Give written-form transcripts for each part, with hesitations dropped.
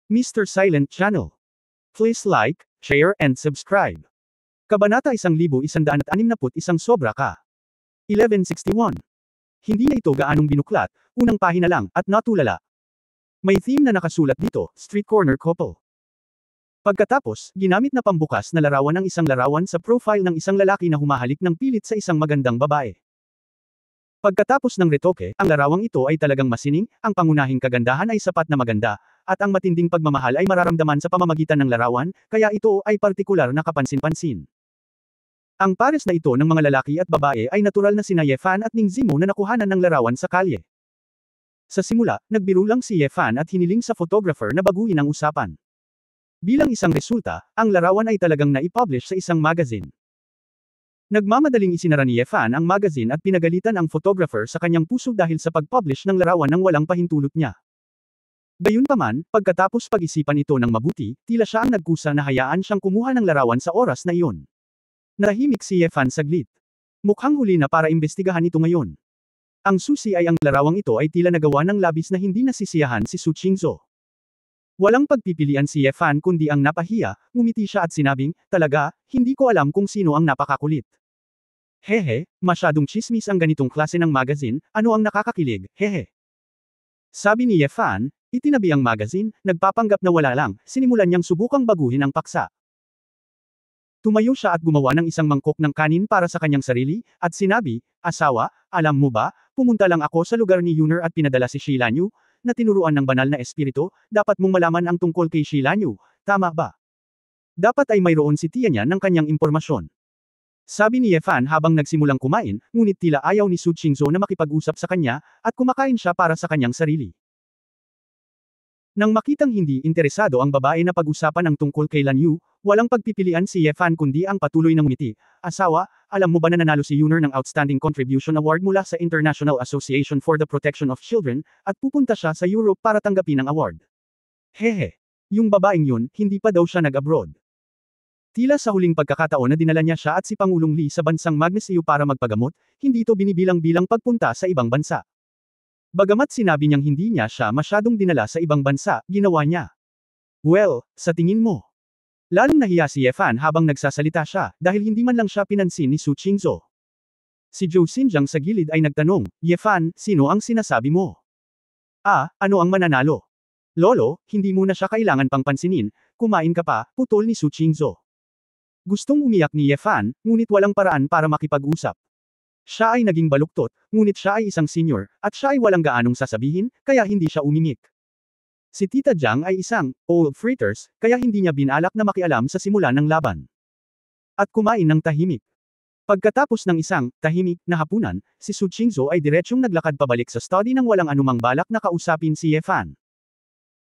Mr. Silent Channel. Please like, share and subscribe. Kabanata 1161 Sobra ka. 1161. Hindi na ito gaanong binuklat, unang pahina lang, at natulala. May theme na nakasulat dito, Street Corner Couple. Pagkatapos, ginamit na pambukas na larawan ang isang larawan sa profile ng isang lalaki na humahalik ng pilit sa isang magandang babae. Pagkatapos ng retoke, ang larawang ito ay talagang masining, ang pangunahing kagandahan ay sapat na maganda, at ang matinding pagmamahal ay mararamdaman sa pamamagitan ng larawan, kaya ito ay partikular na kapansin-pansin. Ang pares na ito ng mga lalaki at babae ay natural na sina Yefan at Ning Zimo na nakuhanan ng larawan sa kalye. Sa simula, nagbiro lang si Yefan at hiniling sa photographer na baguhin ang usapan. Bilang isang resulta, ang larawan ay talagang naipublish sa isang magazine. Nagmamadaling isinara ni Yefan ang magazine at pinagalitan ang photographer sa kanyang puso dahil sa pag-publish ng larawan ng walang pahintulot niya. Gayunpaman, pagkatapos pag-isipan ito ng mabuti, tila siya ang nagkusa na hayaan siyang kumuha ng larawan sa oras na iyon. Nahimik si Yefan saglit. Mukhang huli na para imbestigahan ito ngayon. Ang susi ay ang larawang ito ay tila nagawa ng labis na hindi nasisiyahan si Su Qingzhou. Walang pagpipilian si Yefan kundi ang napahiya, ngumiti siya at sinabing, talaga, hindi ko alam kung sino ang napakakulit. Hehe, masyadong chismis ang ganitong klase ng magazine, ano ang nakakakilig, hehe. Sabi ni Yefan, itinabi ang magazine, nagpapanggap na wala lang, sinimulan niyang subukang baguhin ang paksa. Tumayo siya at gumawa ng isang mangkok ng kanin para sa kanyang sarili, at sinabi, asawa, alam mo ba, pumunta lang ako sa lugar ni Yuner at pinadala si Shilanyu, na tinuruan ng banal na espiritu, dapat mong malaman ang tungkol kay Shilanyu, tama ba? Dapat ay mayroon si Tianya ng kanyang impormasyon. Sabi ni Yefan habang nagsimulang kumain, ngunit tila ayaw ni Su Qingzhou na makipag-usap sa kanya, at kumakain siya para sa kanyang sarili. Nang makitang hindi interesado ang babae na pag-usapan ang tungkol kay Lan Yu, walang pagpipilian si Yefan kundi ang patuloy ng ngumiti. Asawa, alam mo ba na nanalo si Yuner ng Outstanding Contribution Award mula sa International Association for the Protection of Children, at pupunta siya sa Europe para tanggapin ang award. Hehe. Yung babaeng yun, hindi pa daw siya nag-abroad. Tila sa huling pagkakataon na dinala niya siya at si Pangulong Lee sa bansang Magnesio para magpagamot, hindi ito binibilang-bilang pagpunta sa ibang bansa. Bagamat sinabi niyang hindi niya siya masyadong dinala sa ibang bansa, ginawa niya. Well, sa tingin mo. Lalong nahiya si Yefan habang nagsasalita siya, dahil hindi man lang siya pinansin ni Su Qingzhou. Si Zhou Xinjiang sa gilid ay nagtanong, Yefan, sino ang sinasabi mo? Ano ang mananalo? Lolo, hindi mo na siya kailangan pang pansinin, kumain ka pa, putol ni Su Qingzhou. Gustong umiyak ni Yefan, ngunit walang paraan para makipag-usap. Siya ay naging baluktot, ngunit siya ay isang senior, at siya ay walang gaanong sasabihin, kaya hindi siya umimik. Si Tita Jiang ay isang old fritters, kaya hindi niya binalak na makialam sa simula ng laban. At kumain ng tahimik. Pagkatapos ng isang tahimik na hapunan, si Su Qingzhou ay diretsyong naglakad pabalik sa study nang walang anumang balak na kausapin si Yefan.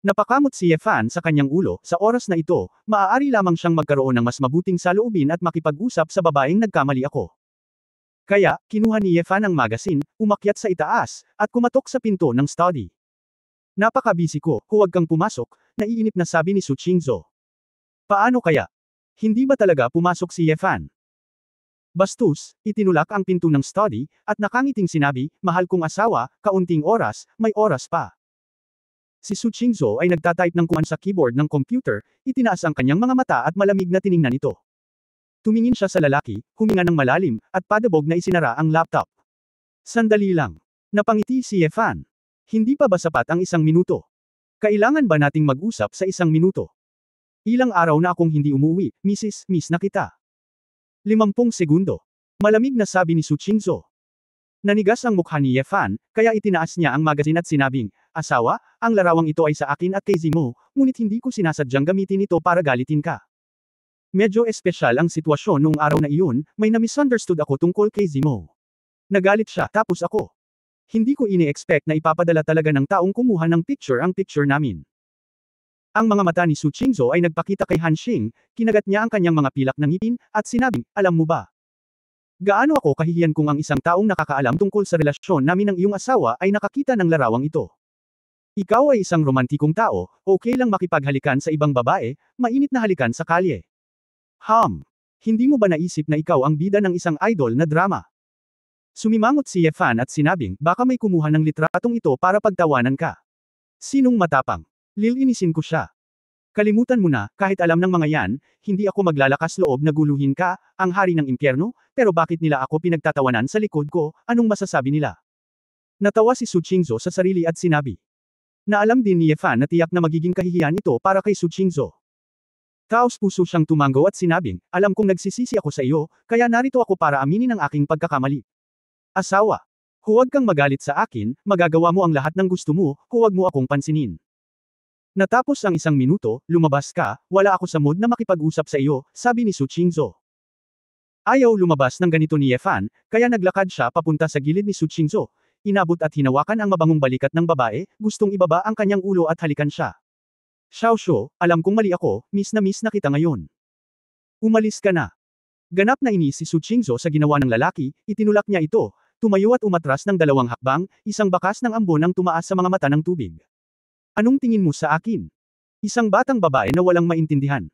Napakamot si Yefan sa kanyang ulo, sa oras na ito, maaari lamang siyang magkaroon ng mas mabuting saloobin at makipag-usap sa babaeng nagkamali ako. Kaya, kinuha ni Yefan ang magazine, umakyat sa itaas, at kumatok sa pinto ng study. Napaka-busy ko, huwag kang pumasok, naiinip na sabi ni Su Qingzhou. Paano kaya? Hindi ba talaga pumasok si Yefan? Bastos, itinulak ang pinto ng study, at nakangiting sinabi, mahal kong asawa, kaunting oras, may oras pa. Si Su Qingzhou ay nagtatype ng kuman sa keyboard ng computer, itinaas ang kanyang mga mata at malamig na tiningnan ito. Tumingin siya sa lalaki, huminga ng malalim, at padabog na isinara ang laptop. Sandali lang. Napangiti si Yefan. Hindi pa ba sapat ang 1 minuto? Kailangan ba nating mag-usap sa 1 minuto? Ilang araw na akong hindi umuwi, miss na kita. 50 segundo. Malamig na sabi ni Su Qingzhou. Nanigas ang mukha ni Yefan, kaya itinaas niya ang magazine at sinabing, asawa, ang larawang ito ay sa akin at kay Zimo, ngunit hindi ko sinasadyang gamitin ito para galitin ka. Medyo espesyal ang sitwasyon noong araw na iyon, may na-misunderstood ako tungkol kay Zimo. Nagalit siya, tapos ako. Hindi ko ini-expect na ipapadala talaga ng taong kumuha ng picture ang picture namin. Ang mga mata ni Su Qingzhou ay nagpakita kay Han Xing, kinagat niya ang kanyang mga pilak ng ngipin, at sinabing, alam mo ba? Gaano ako kahihiyan kung ang isang taong nakakaalam tungkol sa relasyon namin ng iyong asawa ay nakakita ng larawang ito. Ikaw ay isang romantikong tao, okay lang makipaghalikan sa ibang babae, mainit na halikan sa kalye. Hindi mo ba naisip na ikaw ang bida ng isang idol na drama? Sumimangot si Yefan at sinabing, baka may kumuha ng litratong ito para pagtawanan ka. Sinong matapang? Lilinisin ko siya. Kalimutan mo na, kahit alam ng mga yan, hindi ako maglalakas loob na guluhin ka, ang hari ng impyerno, pero bakit nila ako pinagtatawanan sa likod ko, anong masasabi nila? Natawa si Su Qingzhou sa sarili at sinabi. Na alam din ni Ye Fan na tiyak na magiging kahihiyan ito para kay Su Qingzhou. Taos puso siyang tumango at sinabing, alam kong nagsisisi ako sa iyo, kaya narito ako para aminin ang aking pagkakamali. Asawa. Huwag kang magalit sa akin, magagawa mo ang lahat ng gusto mo, huwag mo akong pansinin. Natapos ang 1 minuto, lumabas ka, wala ako sa mood na makipag-usap sa iyo, sabi ni Su Qingzhou. Ayaw lumabas ng ganito ni Ye Fan, kaya naglakad siya papunta sa gilid ni Su Qingzhou. Inabot at hinawakan ang mabangong balikat ng babae, gustong ibaba ang kanyang ulo at halikan siya. Xiaoshu, alam kong mali ako, miss na kita ngayon. Umalis ka na. Ganap na inis si Su Qingzhou sa ginawa ng lalaki, itinulak niya ito, tumayo at umatras ng 2 hakbang, isang bakas ng ambon ang tumaas sa mga mata ng tubig. Anong tingin mo sa akin? Isang batang babae na walang maintindihan.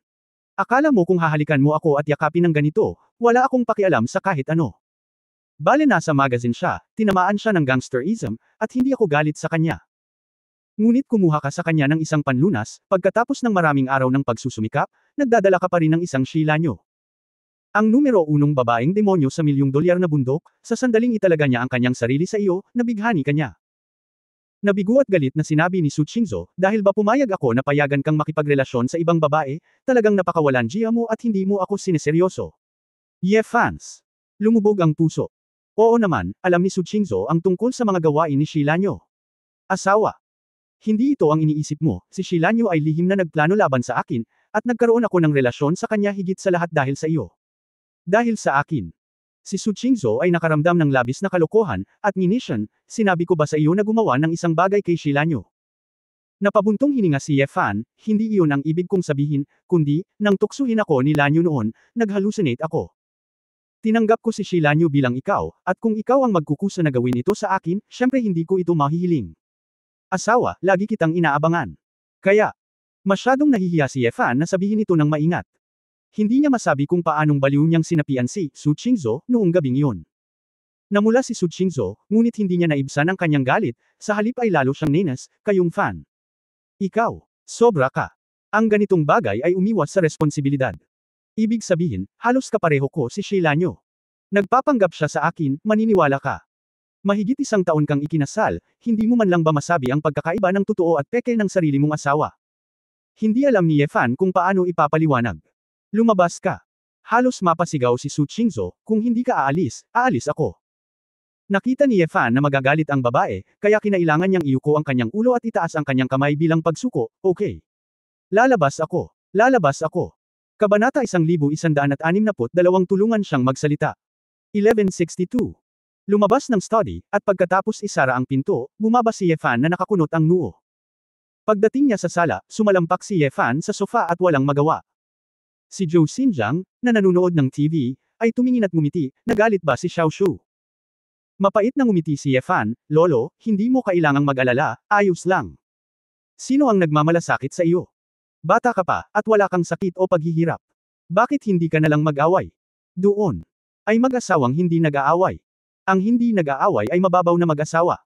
Akala mo kung hahalikan mo ako at yakapin ng ganito, wala akong pakialam sa kahit ano. Bale nasa magazine siya, tinamaan siya ng gangsterism, at hindi ako galit sa kanya. Ngunit kumuha ka sa kanya ng isang panlunas, pagkatapos ng maraming araw ng pagsusumikap, nagdadala ka pa rin ng isang Shilanyo. Ang numero 1 babaeng demonyo sa $1,000,000 na bundok, sa sandaling italaga niya ang kanyang sarili sa iyo, nabighani ka niya. Nabigo at galit na sinabi ni Su Qingzhou, dahil ba pumayag ako na payagan kang makipagrelasyon sa ibang babae, talagang napakawalan giya mo at hindi mo ako sineseryoso. Ye fans. Lumubog ang puso. Oo naman, alam ni Su Qingzhou ang tungkol sa mga gawain ni Shilanyo. Asawa. Hindi ito ang iniisip mo, si Shilanyo ay lihim na nagplano laban sa akin, at nagkaroon ako ng relasyon sa kanya higit sa lahat dahil sa iyo. Dahil sa akin. Si Su Qingzhou ay nakaramdam ng labis na kalokohan, at nginisyan, sinabi ko ba sa iyo na gumawa ng isang bagay kay Shilanyo? Napabuntong hininga si Ye Fan, hindi iyon ang ibig kong sabihin, kundi, nang tuksuhin ako ni Lanyo noon, nag-hallucinate ako. Tinanggap ko si Shilanyo bilang ikaw, at kung ikaw ang magkukusa na gawin ito sa akin, syempre hindi ko ito mahihiling. Asawa, lagi kitang inaabangan. Kaya, masyadong nahihiya si Ye Fan na sabihin ito ng maingat. Hindi niya masabi kung paanong baliw niyang sinapian si Su Qingzhou noong gabing iyon. Namula si Su Qingzhou, ngunit hindi niya naibsan ang kanyang galit, sa halip ay lalo siyang nenas, kayong fan. Ikaw, sobra ka. Ang ganitong bagay ay umiwas sa responsibilidad. Ibig sabihin, halos kapareho ko si Shilanyo. Nagpapanggap siya sa akin, maniniwala ka. Mahigit 1 taon kang ikinasal, hindi mo man lang ba masabi ang pagkakaiba ng totoo at peke ng sarili mong asawa? Hindi alam ni Ye Fan kung paano ipapaliwanag. Lumabas ka. Halos mapasigaw si Su Qingzhou, kung hindi ka aalis, aalis ako. Nakita ni Ye Fan na magagalit ang babae, kaya kinailangan niyang iyuko ang kanyang ulo at itaas ang kanyang kamay bilang pagsuko, okay. Lalabas ako. Lalabas ako. Kabanata 1162, tulungan siyang magsalita. 1162. Lumabas ng study, at pagkatapos isara ang pinto, bumaba si Ye Fan na nakakunot ang noo. Pagdating niya sa sala, sumalampak si Ye Fan sa sofa at walang magawa. Si Zhou Xinjiang, na nanunood ng TV, ay tumingin at ngumiti, nagalit ba si Xiaoshu? Mapait na ngumiti si Ye Fan, Lolo, hindi mo kailangang mag-alala, ayos lang. Sino ang nagmamalasakit sa iyo? Bata ka pa, at wala kang sakit o paghihirap. Bakit hindi ka nalang mag-away? Doon. Ay mag-asawang hindi nag-aaway. Ang hindi nag-aaway ay mababaw na mag-asawa.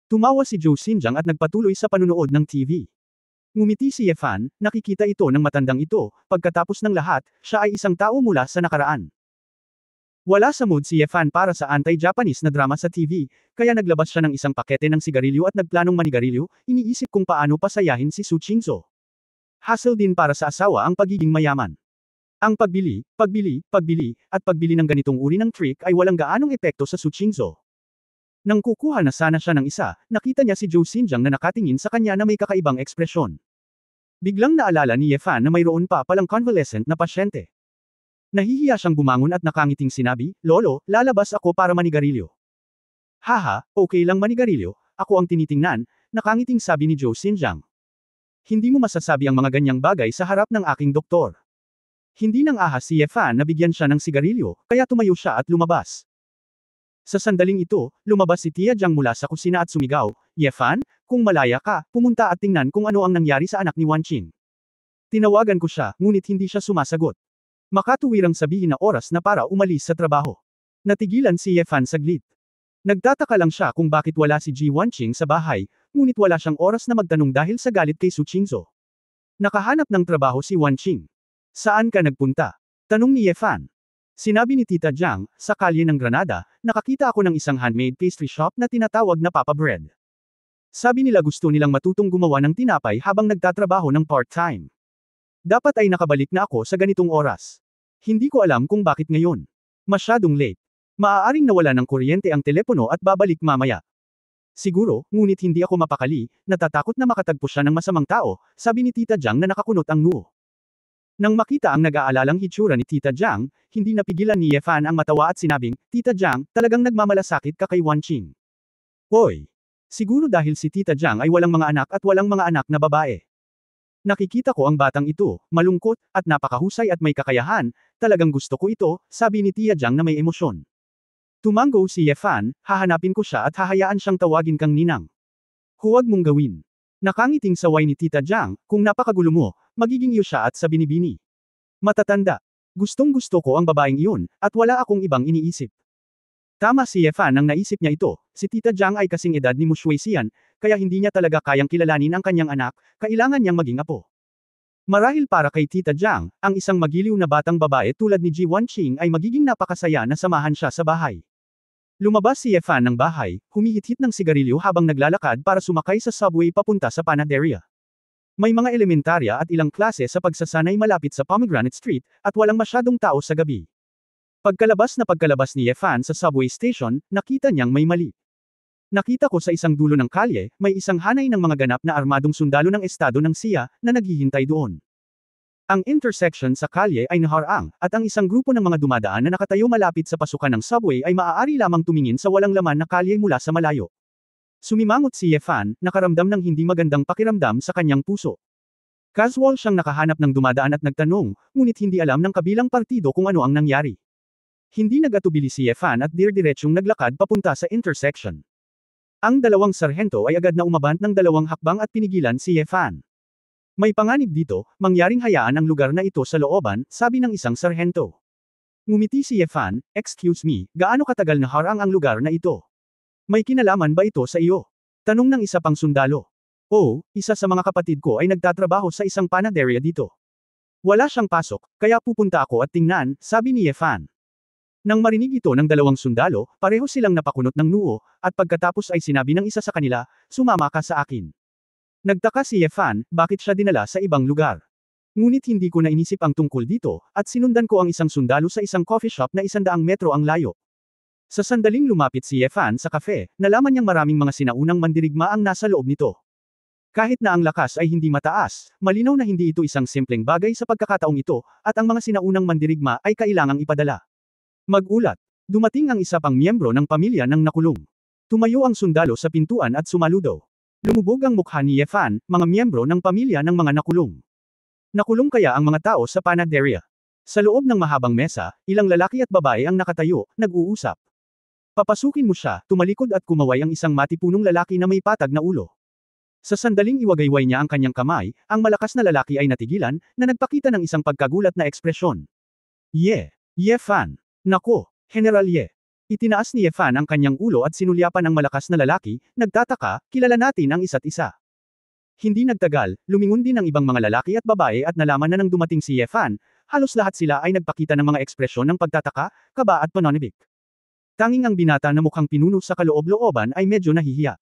Tumawa si Zhou Xinjiang at nagpatuloy sa panunood ng TV. Ngumiti si Ye Fan, nakikita ito ng matandang ito, pagkatapos ng lahat, siya ay isang tao mula sa nakaraan. Wala sa mood si Ye Fan para sa anti-Japanese na drama sa TV, kaya naglabas siya ng isang pakete ng sigarilyo at nagplanong manigarilyo, iniisip kung paano pasayahin si Su Qingzhou. Hassle din para sa asawa ang pagiging mayaman. Ang pagbili, at pagbili ng ganitong uri ng trick ay walang gaanong epekto sa Su Qingzhou. Nang kukuha na sana siya ng isa, nakita niya si Zhou Xinjiang na nakatingin sa kanya na may kakaibang ekspresyon. Biglang naalala ni Ye Fan na mayroon pa palang convalescent na pasyente. Nahihiya siyang bumangon at nakangiting sinabi, Lolo, lalabas ako para manigarilyo. Haha, okay lang manigarilyo, ako ang tinitingnan, nakangiting sabi ni Zhou Xinjiang. Hindi mo masasabi ang mga ganyang bagay sa harap ng aking doktor. Hindi nang ahas si Ye Fan na bigyan siya ng sigarilyo, kaya tumayo siya at lumabas. Sa sandaling ito, lumabas si Tia Jiang mula sa kusina at sumigaw, Ye Fan, kung malaya ka, pumunta at tingnan kung ano ang nangyari sa anak ni Wan Qing. Tinawagan ko siya, ngunit hindi siya sumasagot. Makatuwirang sabihin na oras na para umalis sa trabaho. Natigilan si Ye Fan saglit. Nagtataka lang siya kung bakit wala si Ji Wanqing sa bahay, ngunit wala siyang oras na magtanong dahil sa galit kay Su Qingzhou. Nakahanap ng trabaho si Wanqing. Saan ka nagpunta? Tanong ni Ye Fan. Sinabi ni Tita Jiang, sa kalye ng Granada, nakakita ako ng isang handmade pastry shop na tinatawag na Papa Bread. Sabi nila gusto nilang matutong gumawa ng tinapay habang nagtatrabaho ng part-time. Dapat ay nakabalik na ako sa ganitong oras. Hindi ko alam kung bakit ngayon. Masyadong late. Maaaring nawala ng kuryente ang telepono at babalik mamaya. Siguro, ngunit hindi ako mapakali, natatakot na makatagpo siya ng masamang tao, sabi ni Tita Jiang na nakakunot ang noo. Nang makita ang nag-aalalang hitsura ni Tita Jiang, hindi napigilan ni Ye Fan ang matawa at sinabing, Tita Jiang, talagang nagmamalasakit ka kay Wanqing. Hoy! Siguro dahil si Tita Jiang ay walang mga anak at walang mga anak na babae. Nakikita ko ang batang ito, malungkot, at napakahusay at may kakayahan, talagang gusto ko ito, sabi ni Tia Jiang na may emosyon. Tumango si Ye Fan, hahanapin ko siya at hahayaan siyang tawagin kang ninang. Huwag mong gawin. Nakangiting saway ni Tita Jiang, kung napakagulo mo, magiging iyo siya at sa binibini. Matatanda. Gustong gusto ko ang babaeng iyon, at wala akong ibang iniisip. Tama si Ye Fan nang naisip niya ito, si Tita Jiang ay kasing edad ni Mu Shuixian, kaya hindi niya talaga kayang kilalanin ang kanyang anak, kailangan niyang maging apo. Marahil para kay Tita Jiang, ang isang magiliw na batang babae tulad ni Ji Wanqing ay magiging napakasaya na samahan siya sa bahay. Lumabas si Ye Fan ng bahay, humihit-hit ng sigarilyo habang naglalakad para sumakay sa subway papunta sa panaderia. May mga elementarya at ilang klase sa pagsasanay malapit sa Pomegranate Street, at walang masyadong tao sa gabi. Pagkalabas ni Ye Fan sa subway station, nakita niyang may mali. Nakita ko sa isang dulo ng kalye, may isang hanay ng mga ganap na armadong sundalo ng estado ng SIA, na naghihintay doon. Ang intersection sa kalye ay naharang, at ang isang grupo ng mga dumadaan na nakatayo malapit sa pasukan ng subway ay maaari lamang tumingin sa walang laman na kalye mula sa malayo. Sumimangot si Ye Fan, nakaramdam ng hindi magandang pakiramdam sa kanyang puso. Casual siyang nakahanap ng dumadaan at nagtanong, ngunit hindi alam ng kabilang partido kung ano ang nangyari. Hindi nagatubili si Ye Fan at dir-diretsyong naglakad papunta sa intersection. Ang dalawang sarhento ay agad na umabant ng dalawang hakbang at pinigilan si Ye Fan. May panganib dito, mangyaring hayaan ang lugar na ito sa looban, sabi ng isang sarhento. Ngumiti si Ye Fan, excuse me, gaano katagal na harang ang lugar na ito? May kinalaman ba ito sa iyo? Tanong ng isa pang sundalo. Oh, isa sa mga kapatid ko ay nagtatrabaho sa isang panaderia dito. Wala siyang pasok, kaya pupunta ako at tingnan, sabi ni Ye Fan. Nang marinig ito ng dalawang sundalo, pareho silang napakunot ng noo, at pagkatapos ay sinabi ng isa sa kanila, sumama ka sa akin. Nagtaka si Ye Fan, bakit siya dinala sa ibang lugar. Ngunit hindi ko na inisip ang tungkol dito, at sinundan ko ang isang sundalo sa isang coffee shop na 100 metro ang layo. Sa sandaling lumapit si Ye Fan sa cafe, nalaman niyang maraming mga sinaunang mandirigma ang nasa loob nito. Kahit na ang lakas ay hindi mataas, malinaw na hindi ito isang simpleng bagay sa pagkakataong ito, at ang mga sinaunang mandirigma ay kailangang ipadala. Magulat. Dumating ang isa pang miyembro ng pamilya ng nakulong. Tumayo ang sundalo sa pintuan at sumaludo. Lumubog ang mukha ni Ye Fan, mga miyembro ng pamilya ng mga nakulong. Nakulong kaya ang mga tao sa panaderia. Sa loob ng mahabang mesa, ilang lalaki at babae ang nakatayo, nag-uusap. Papasukin mo siya, tumalikod at kumaway ang isang matipunong lalaki na may patag na ulo. Sa sandaling iwagayway niya ang kanyang kamay, ang malakas na lalaki ay natigilan, na nagpakita ng isang pagkagulat na ekspresyon. Ye Fan. Nako, General Ye. Itinaas ni Ye Fan ang kanyang ulo at sinulyapan ang malakas na lalaki, nagtataka, kilala natin ang isa't isa. Hindi nagtagal, lumingon din ang ibang mga lalaki at babae at nalaman na nang dumating si Ye Fan, halos lahat sila ay nagpakita ng mga ekspresyon ng pagtataka, kaba at pananibik. Tanging ang binata na mukhang pinuno sa kaloob-looban ay medyo nahihiya.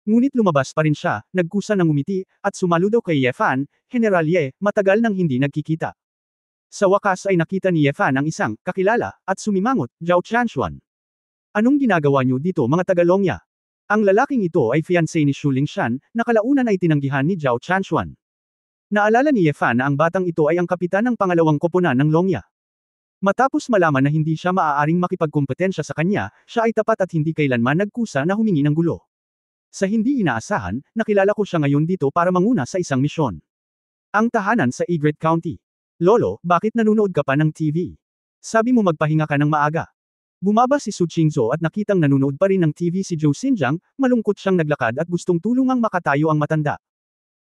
Ngunit lumabas pa rin siya, nagkusa ng ngumiti, at sumaludo kay Ye Fan, General Ye, matagal nang hindi nagkikita. Sa wakas ay nakita ni Ye Fan ang isang kakilala, at sumimangot, Zhao Tianshuan. Anong ginagawa niyo dito mga taga-Longya? Ang lalaking ito ay fiancé ni Xu Lingshan, na kalaunan ay tinanggihan ni Zhao Tianshuan. Naalala ni Ye Fan na ang batang ito ay ang kapitan ng pangalawang koponan ng Longya. Matapos malaman na hindi siya maaaring makipagkompetensya sa kanya, siya ay tapat at hindi kailanman nagkusa na humingi ng gulo. Sa hindi inaasahan, nakilala ko siya ngayon dito para manguna sa isang misyon. Ang tahanan sa Egret County. Lolo, bakit nanonood ka pa ng TV? Sabi mo magpahinga ka ng maaga. Bumaba si Su Qingzhou at nakitang nanonood pa rin ng TV si Zhou Xinjiang, malungkot siyang naglakad at gustong tulungang makatayo ang matanda.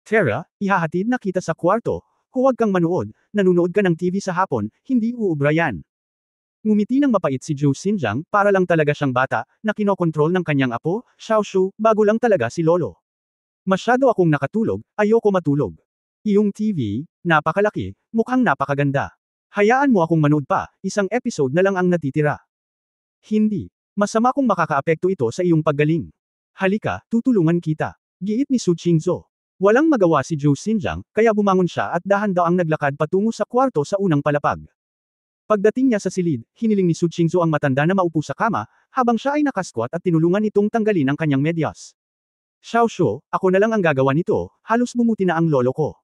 Tara, ihahatid na kita sa kwarto, huwag kang manood, nanonood ka ng TV sa hapon, hindi uubra yan. Ngumiti ng mapait si Zhou Xinjiang, para lang talaga siyang bata, na kinokontrol ng kanyang apo, Xiao Shu, bago lang talaga si Lolo. Masyado akong nakatulog, ayoko matulog. Iyong TV, napakalaki, mukhang napakaganda. Hayaan mo akong manood pa, isang episode na lang ang natitira. Hindi. Masama kung makakaapekto ito sa iyong paggaling. Halika, tutulungan kita. Giit ni Su Qingzhou. Walang magawa si Zhou Xinjiang, kaya bumangon siya at dahan-daang naglakad patungo sa kwarto sa unang palapag. Pagdating niya sa silid, hiniling ni Su Qingzhou ang matanda na maupo sa kama, habang siya ay nakasquat at tinulungan itong tanggalin ang kanyang medyas. Xiaoshu, ako na lang ang gagawa nito, halos bumuti na ang lolo ko.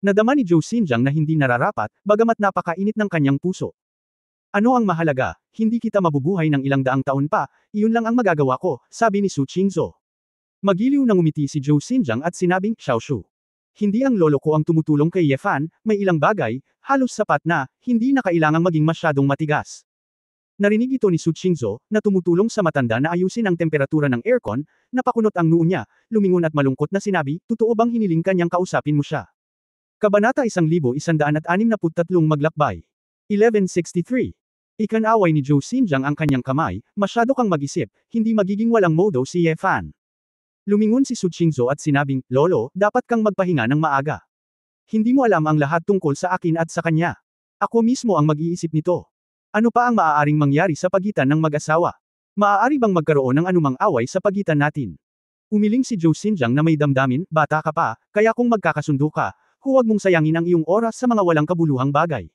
Nadama ni Zhou Xinjiang na hindi nararapat, bagamat napakainit ng kanyang puso. Ano ang mahalaga, hindi kita mabubuhay ng ilang daang taon pa, iyon lang ang magagawa ko, sabi ni Su Qingzhou. Magiliw na ngumiti si Zhou Xinjiang at sinabing, Xiaoshu. Hindi ang lolo ko ang tumutulong kay Ye Fan, may ilang bagay, halos sapat na, hindi na kailangang maging masyadong matigas. Narinig ito ni Su Qingzhou, na tumutulong sa matanda na ayusin ang temperatura ng aircon, napakunot ang noo niya, lumingon at malungkot na sinabi, totoo bang hiniling kanyang kausapin mo siya? Kabanata 1163 Maglakbay. 1163. Ikanaway ni Zhou Xinjiang ang kanyang kamay, masyado kang mag-isip, hindi magiging walang modo si Ye Fan. Lumingon si Su Qingzhou at sinabing, Lolo, dapat kang magpahinga ng maaga. Hindi mo alam ang lahat tungkol sa akin at sa kanya. Ako mismo ang mag-iisip nito. Ano pa ang maaaring mangyari sa pagitan ng mag-asawa? Maaari bang magkaroon ng anumang away sa pagitan natin? Umiling si Zhou Xinjiang na may damdamin, bata ka pa, kaya kung magkakasundo ka, huwag mong sayangin ang iyong oras sa mga walang kabuluhang bagay.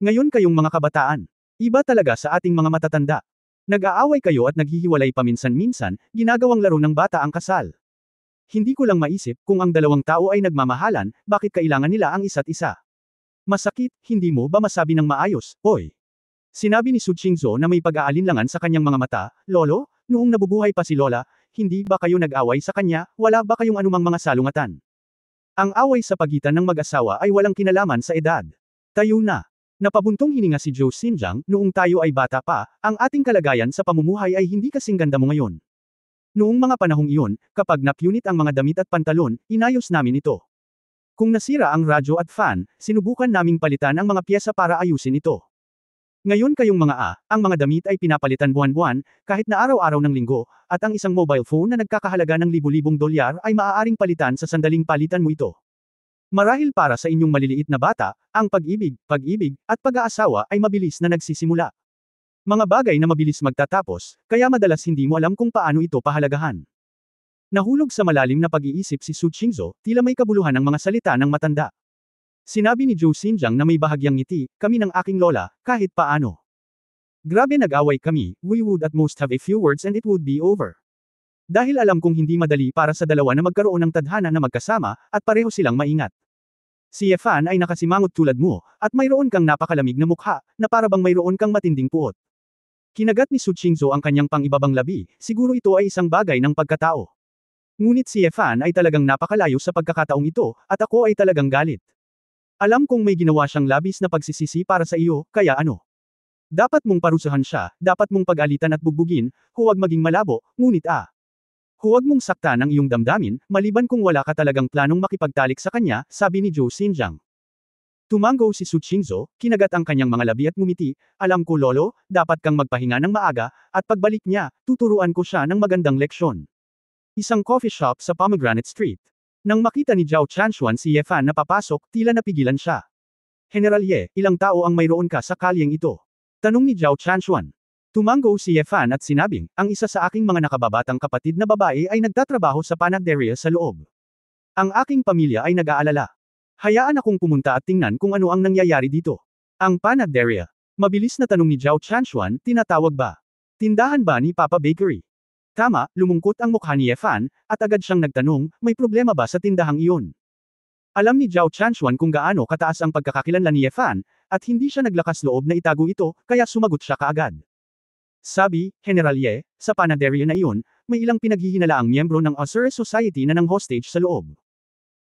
Ngayon kayong mga kabataan, iba talaga sa ating mga matatanda. Nag-aaway kayo at naghihiwalay paminsan-minsan, ginagawang laro ng bata ang kasal. Hindi ko lang maisip kung ang dalawang tao ay nagmamahalan, bakit kailangan nila ang isa't isa. Masakit, hindi mo ba masabi ng maayos, oy? Sinabi ni Su Qingzhou na may pag-aalinlangan sa kanyang mga mata, Lolo, noong nabubuhay pa si Lola, hindi ba kayo nag-away sa kanya, wala ba kayong anumang mga salungatan? Ang away sa pagitan ng mag-asawa ay walang kinalaman sa edad. Tayo na. Napabuntong hininga si Zhou Xinjiang, noong tayo ay bata pa, ang ating kalagayan sa pamumuhay ay hindi kasing ganda mo ngayon. Noong mga panahong iyon, kapag napunit ang mga damit at pantalon, inayos namin ito. Kung nasira ang radyo at fan, sinubukan naming palitan ang mga pyesa para ayusin ito. Ngayon kayong ang mga damit ay pinapalitan buwan-buwan, kahit na araw-araw ng linggo, at ang isang mobile phone na nagkakahalaga ng libu-libong dolyar ay maaaring palitan sa sandaling palitan mo ito. Marahil para sa inyong maliliit na bata, ang pag-ibig, at pag-aasawa ay mabilis na nagsisimula. Mga bagay na mabilis magtatapos, kaya madalas hindi mo alam kung paano ito pahalagahan. Nahulog sa malalim na pag-iisip si Su Qingzhou, tila may kabuluhan ng mga salita ng matanda. Sinabi ni Zhou Xinjiang na may bahagyang ngiti, kami ng aking lola, kahit paano. Grabe nag-away kami, we would at most have a few words and it would be over. Dahil alam kong hindi madali para sa dalawa na magkaroon ng tadhana na magkasama, at pareho silang maingat. Si Ye Fan ay nakasimangot tulad mo, at mayroon kang napakalamig na mukha, na para bang mayroon kang matinding puot. Kinagat ni Su Qingzhou ang kanyang pang-ibabang labi, siguro ito ay isang bagay ng pagkatao. Ngunit si Ye Fan ay talagang napakalayo sa pagkakataong ito, at ako ay talagang galit. Alam kong may ginawa siyang labis na pagsisisi para sa iyo, kaya ano? Dapat mong parusahan siya, dapat mong pag-alitan at bugbugin, huwag maging malabo, ngunit huwag mong saktan ang iyong damdamin, maliban kung wala ka talagang planong makipagtalik sa kanya, sabi ni Zhou Xinjiang. Tumango si Su Qingzhou, kinagat ang kanyang mga labi at ngumiti, alam ko lolo, dapat kang magpahinga ng maaga, at pagbalik niya, tuturuan ko siya ng magandang leksyon. Isang coffee shop sa Pomegranate Street. Nang makita ni Zhao Chanshuan si Ye Fan na papasok, tila napigilan siya. General Ye, ilang tao ang mayroon ka sa kalyeng ito? Tanong ni Zhao Chanshuan. Tumango si Ye Fan at sinabing, ang isa sa aking mga nakababatang kapatid na babae ay nagtatrabaho sa panaderia sa loob. Ang aking pamilya ay nag-aalala. Hayaan akong pumunta at tingnan kung ano ang nangyayari dito. Ang panaderia. Mabilis na tanong ni Zhao Chanshuan, tinatawag ba? Tindahan ba ni Papa Bakery? Tama, lumungkot ang mukha ni Ye Fan, at agad siyang nagtanong, may problema ba sa tindahang iyon? Alam ni Zhao Chanshuan kung gaano kataas ang pagkakakilanlan ni Ye Fan, at hindi siya naglakas loob na itago ito, kaya sumagot siya kaagad. Sabi, General Ye, sa panaderia na iyon, may ilang pinaghihinalaang miyembro ng Azure Society na nang hostage sa loob.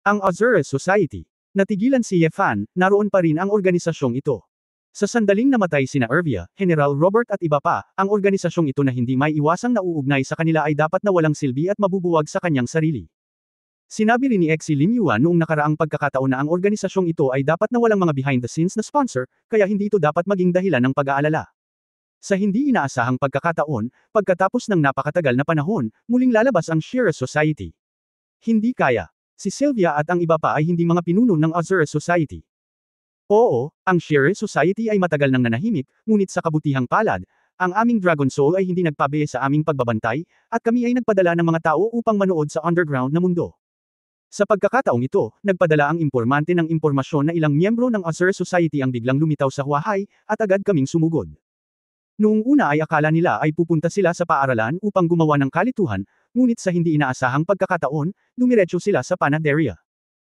Ang Azure Society. Natigilan si Ye Fan, naroon pa rin ang organisasyong ito. Sa sandaling namatay sina Ervia, General Robert at iba pa, ang organisasyong ito na hindi may iwasang nauugnay sa kanila ay dapat na walang silbi at mabubuwag sa kanyang sarili. Sinabi rin ni Exi Lin Yuan noong nakaraang pagkakataon na ang organisasyong ito ay dapat na walang mga behind-the-scenes na sponsor, kaya hindi ito dapat maging dahilan ng pag-aalala. Sa hindi inaasahang pagkakataon, pagkatapos ng napakatagal na panahon, muling lalabas ang Shira Society. Hindi kaya. Si Sylvia at ang iba pa ay hindi mga pinuno ng Azure Society. Oo, ang Shearer Society ay matagal nang nanahimik, ngunit sa kabutihang palad, ang aming Dragon Soul ay hindi nagpabe sa aming pagbabantay, at kami ay nagpadala ng mga tao upang manood sa underground na mundo. Sa pagkakataong ito, nagpadala ang impormante ng impormasyon na ilang miyembro ng Azure Society ang biglang lumitaw sa Huahay, at agad kaming sumugod. Noong una ay akala nila ay pupunta sila sa paaralan upang gumawa ng kalituhan, ngunit sa hindi inaasahang pagkakataon, dumiretso sila sa Panaderia.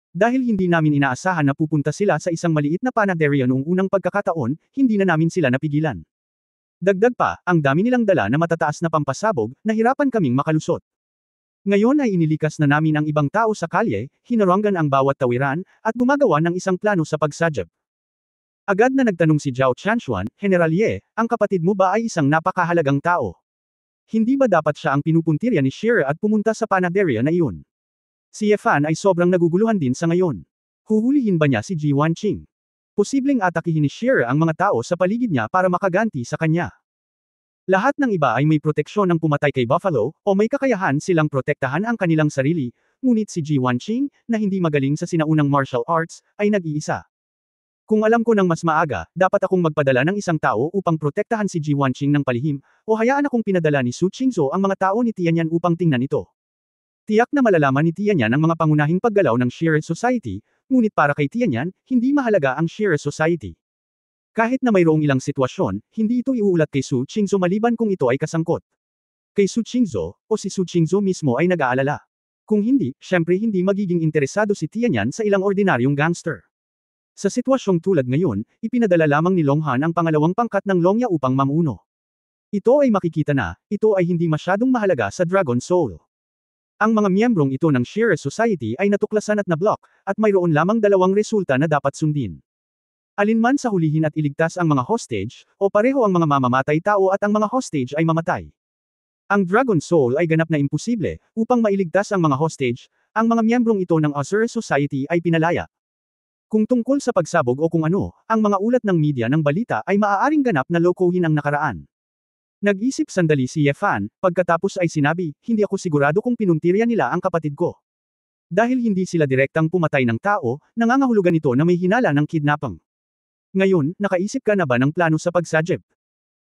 Dahil hindi namin inaasahan na pupunta sila sa isang maliit na Panaderia noong unang pagkakataon, hindi na namin sila napigilan. Dagdag pa, ang dami nilang dala na matataas na pampasabog, nahirapan kaming makalusot. Ngayon ay inilikas na namin ang ibang tao sa kalye, hinaranggan ang bawat tawiran, at gumagawa ng isang plano sa pagsajab. Agad na nagtanong si Zhao Chanshuan, General Ye, ang kapatid mo ba ay isang napakahalagang tao? Hindi ba dapat siya ang pinupuntirya ni Shearer at pumunta sa Panaderia na iyon? Si Ye Fan ay sobrang naguguluhan din sa ngayon. Huhulihin ba niya si Ji Wanqing? Posibleng atakihin ni Shearer ang mga tao sa paligid niya para makaganti sa kanya. Lahat ng iba ay may proteksyon ng pumatay kay Buffalo, o may kakayahan silang protektahan ang kanilang sarili, ngunit si Ji Wanqing, na hindi magaling sa sinaunang martial arts, ay nag-iisa. Kung alam ko ng mas maaga, dapat akong magpadala ng isang tao upang protektahan si Ji Wanqing ng palihim, o hayaan akong pinadala ni Su Qingzhou ang mga tao ni Tianyan upang tingnan ito. Tiyak na malalaman ni Tianyan ang mga pangunahing paggalaw ng Shearer Society, ngunit para kay Tianyan, hindi mahalaga ang Shearer Society. Kahit na mayroong ilang sitwasyon, hindi ito iuulat kay Su Qingzhou maliban kung ito ay kasangkot. Kay Su Qingzhou, o si Su Qingzhou mismo ay nag-aalala. Kung hindi, syempre hindi magiging interesado si Tianyan sa ilang ordinaryong gangster. Sa sitwasyong tulad ngayon, ipinadala lamang ni Long Han ang pangalawang pangkat ng Longya upang mamuno. Ito ay makikita na, ito ay hindi masyadong mahalaga sa Dragon Soul. Ang mga miyembrong ito ng Shearer Society ay natuklasan at na-block, at mayroon lamang dalawang resulta na dapat sundin. Alinman sa hulihin at iligtas ang mga hostage, o pareho ang mga mamamatay tao at ang mga hostage ay mamatay. Ang Dragon Soul ay ganap na imposible, upang mailigtas ang mga hostage, ang mga miyembrong ito ng Azure Society ay pinalaya. Kung tungkol sa pagsabog o kung ano, ang mga ulat ng media ng balita ay maaaring ganap na lokohin ang nakaraan. Nag-isip sandali si Ye Fan, pagkatapos ay sinabi, hindi ako sigurado kung pinuntirya nila ang kapatid ko. Dahil hindi sila direktang pumatay ng tao, nangangahulugan ito na may hinala ng kidnapping. Ngayon, nakaisip ka na ba ng plano sa pagsajeb?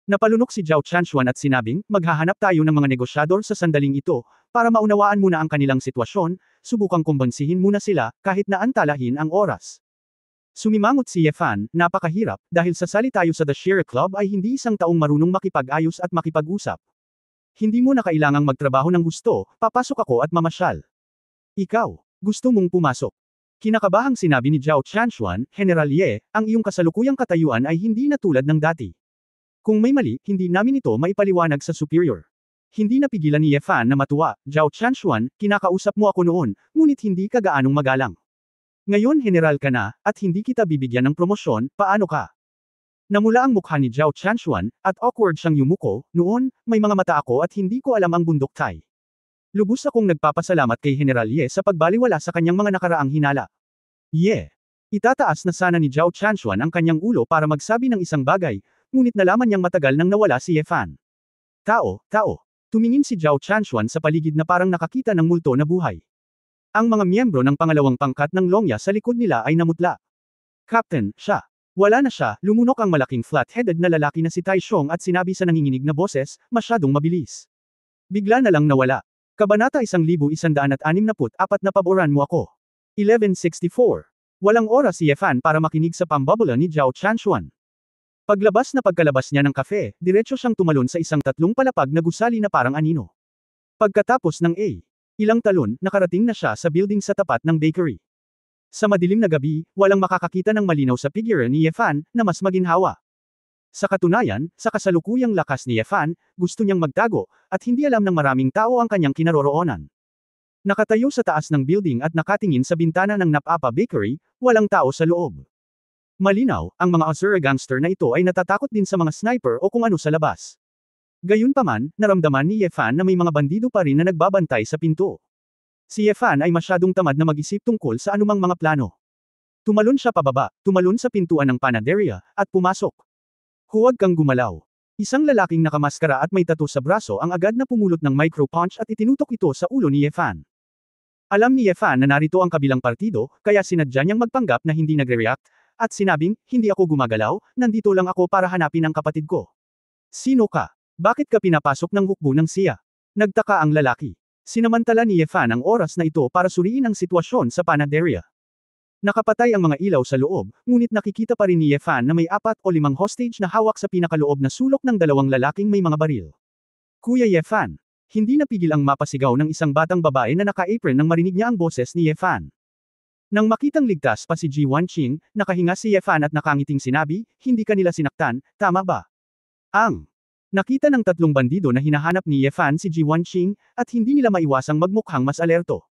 Napalunok si Zhao Chanshuan at sinabing, maghahanap tayo ng mga negosyador sa sandaling ito, para maunawaan muna ang kanilang sitwasyon, subukang kumbansihin muna sila, kahit na antalahin ang oras. Sumimangot si Ye Fan, napakahirap, dahil sasali tayo sa The Shearer Club ay hindi isang taong marunong makipag-ayos at makipag-usap. Hindi mo na kailangang magtrabaho ng gusto, papasok ako at mamasyal. Ikaw, gusto mong pumasok. Kinakabahang sinabi ni Zhao Chanshuan, General Ye, ang iyong kasalukuyang katayuan ay hindi na tulad ng dati. Kung may mali, hindi namin ito maipaliwanag sa superior. Hindi napigilan ni Ye Fan na matuwa, Zhao Chanshuan, kinakausap mo ako noon, ngunit hindi ka gaanong magalang. Ngayon general ka na, at hindi kita bibigyan ng promosyon, paano ka? Namula ang mukha ni Zhao Chanshuan, at awkward siyang yumuko, noon, may mga mata ako at hindi ko alam ang bundok tay. Lubos akong nagpapasalamat kay General Ye sa pagbaliwala sa kanyang mga nakaraang hinala. Ye. Itataas na sana ni Zhao Chanshuan ang kanyang ulo para magsabi ng isang bagay, ngunit nalaman niyang matagal nang nawala si Ye Fan. Tao. Tumingin si Zhao Chanshuan sa paligid na parang nakakita ng multo na buhay. Ang mga miyembro ng pangalawang pangkat ng Longya sa likod nila ay namutla. Captain, siya. Wala na siya, lumunok ang malaking flat-headed na lalaki na si Tai Xiong at sinabi sa nanginginig na boses, masyadong mabilis. Bigla na lang nawala. Kabanata 1164 na paboran mo ako. 1164. Walang oras si Ye Fan para makinig sa pambabula ni Zhao Chanshuan. Paglabas na pagkalabas niya ng kafe, diretso siyang tumalon sa isang tatlong palapag na gusali na parang anino. Pagkatapos ng ilang talon, nakarating na siya sa building sa tapat ng bakery. Sa madilim na gabi, walang makakakita ng malinaw sa figure ni Ye Fan, na mas maginhawa. Sa katunayan, sa kasalukuyang lakas ni Ye Fan, gusto niyang magtago, at hindi alam ng maraming tao ang kanyang kinaroroonan. Nakatayo sa taas ng building at nakatingin sa bintana ng Napapa Bakery, walang tao sa loob. Malinaw, ang mga Azure gangster na ito ay natatakot din sa mga sniper o kung ano sa labas. Gayunpaman, naramdaman ni Ye Fan na may mga bandido pa rin na nagbabantay sa pinto. Si Ye Fan ay masyadong tamad na mag-isip tungkol sa anumang mga plano. Tumalon siya pababa, tumalon sa pintuan ng Panaderia, at pumasok. Huwag kang gumalaw. Isang lalaking nakamaskara at may tattoo sa braso ang agad na pumulot ng micro-punch at itinutok ito sa ulo ni Ye Fan. Alam ni Yefan na narito ang kabilang partido, kaya sinadya niyang magpanggap na hindi nagre-react, at sinabing, hindi ako gumagalaw, nandito lang ako para hanapin ang kapatid ko. Sino ka? Bakit ka pinapasok ng hukbo ng siya? Nagtaka ang lalaki. Sinamantala ni Yefan ang oras na ito para suriin ang sitwasyon sa panaderia. Nakapatay ang mga ilaw sa loob, ngunit nakikita pa rin ni Yefan na may 4 o 5 hostage na hawak sa pinakaloob na sulok ng 2 lalaking may mga baril. Kuya Yefan. Hindi napigil ang mapasigaw ng isang batang babae na naka-apron nang marinig niya ang boses ni Yefan. Nang makitang ligtas pa si Ji Wanqing, nakahinga si Yefan at nakangiting sinabi, hindi kanila sinaktan, tama ba? Nakita ng 3 bandido na hinahanap ni Yefan si Ji Wanqing, at hindi nila maiwasang magmukhang mas alerto.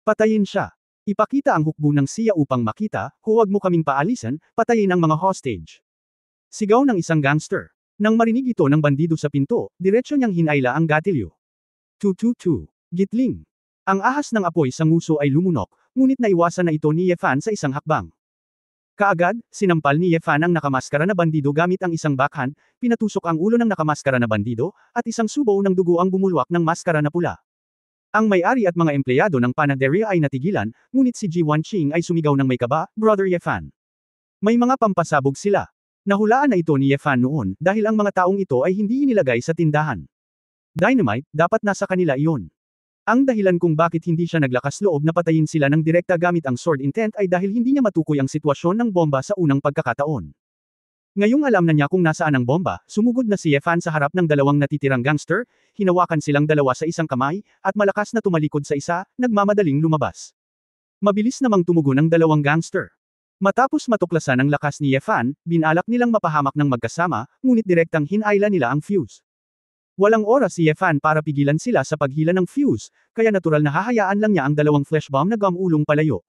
Patayin siya. Ipakita ang hukbo ng siya upang makita, huwag mo kaming paalisan, patayin ang mga hostage. Sigaw ng isang gangster. Nang marinig ito ng bandido sa pinto, diretsyo niyang hinayla ang gatilyo. 222. Gitling. Ang ahas ng apoy sa nguso ay lumunok, ngunit naiwasan na ito ni Yefan sa isang hakbang. Kaagad, sinampal ni Yefan ang nakamaskara na bandido gamit ang isang backhand, pinatusok ang ulo ng nakamaskara na bandido, at isang subaw ng dugo ang bumulwak ng maskara na pula. Ang may-ari at mga empleyado ng panaderia ay natigilan, ngunit si Ji Wanqing ay sumigaw ng may kaba, Brother Yefan. May mga pampasabog sila. Nahulaan na ito ni Yefan noon, dahil ang mga taong ito ay hindi inilagay sa tindahan. Dynamite, dapat nasa kanila iyon. Ang dahilan kung bakit hindi siya naglakas loob na patayin sila ng direkta gamit ang sword intent ay dahil hindi niya matukoy ang sitwasyon ng bomba sa unang pagkakataon. Ngayong alam na niya kung nasaan ang bomba, sumugod na si Yefan sa harap ng 2 natitirang gangster, hinawakan silang 2 sa isang kamay, at malakas na tumalikod sa isa, nagmamadaling lumabas. Mabilis namang tumugon ang 2 gangster. Matapos matuklasan ang lakas ni Yefan, binalak nilang mapahamak ng magkasama, ngunit direktang hinayla nila ang fuse. Walang oras si Yefan para pigilan sila sa paghila ng fuse, kaya natural na hahayaan lang niya ang 2 flash bomb na gumulong palayo.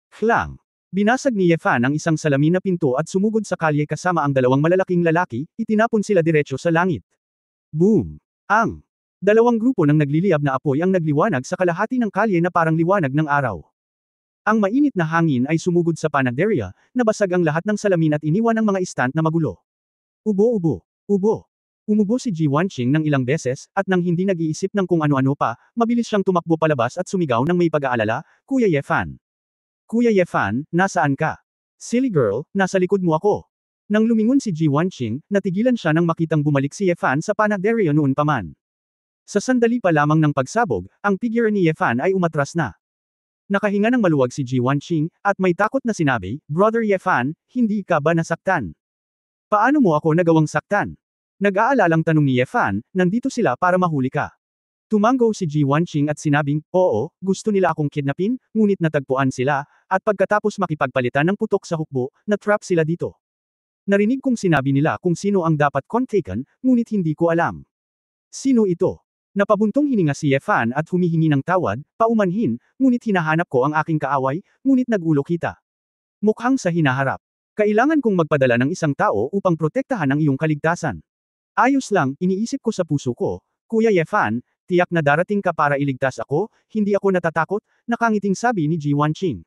Klang! Binasag ni Yefan ang isang salamin na pinto at sumugod sa kalye kasama ang 2 malalaking lalaki, itinapon sila diretsyo sa langit. Boom! Ang 2 grupo ng nagliliyab na apoy ang nagliwanag sa kalahati ng kalye na parang liwanag ng araw. Ang mainit na hangin ay sumugod sa panaderia, nabasag ang lahat ng salamin at iniwan ang mga istant na magulo. Ubo, ubo, ubo. Umubo si Ji Wanqing ng ilang beses, at nang hindi nag-iisip ng kung ano-ano pa, mabilis siyang tumakbo palabas at sumigaw ng may pag-aalala, Kuya Yefan. Kuya Yefan, nasaan ka? Silly girl, nasa likod mo ako. Nang lumingon si Ji Wanqing, natigilan siya nang makitang bumalik si Yefan sa panaderia noon pa man. Sa sandali pa lamang ng pagsabog, ang figure ni Yefan ay umatras na. Nakahinga ng maluwag si Ji Wanqing, at may takot na sinabi, Brother Yefan, hindi ka ba nasaktan? Paano mo ako nagawang saktan? Nag-aalalang tanong ni Yefan, nandito sila para mahuli ka. Tumango si Ji Wanqing at sinabing, oo, gusto nila akong kidnapin, ngunit natagpuan sila, at pagkatapos makipagpalitan ng putok sa hukbo, na-trap sila dito. Narinig kong sinabi nila kung sino ang dapat kontaken, ngunit hindi ko alam. Sino ito? Napabuntong hininga si Yefan at humihingi ng tawad, paumanhin, ngunit hinahanap ko ang aking kaaway, ngunit nag-ulo kita. Mukhang sa hinaharap. Kailangan kong magpadala ng isang tao upang protektahan ang iyong kaligtasan. Ayos lang, iniisip ko sa puso ko, Kuya Yefan, tiyak na darating ka para iligtas ako, hindi ako natatakot, nakangiting sabi ni Ji Wanqing.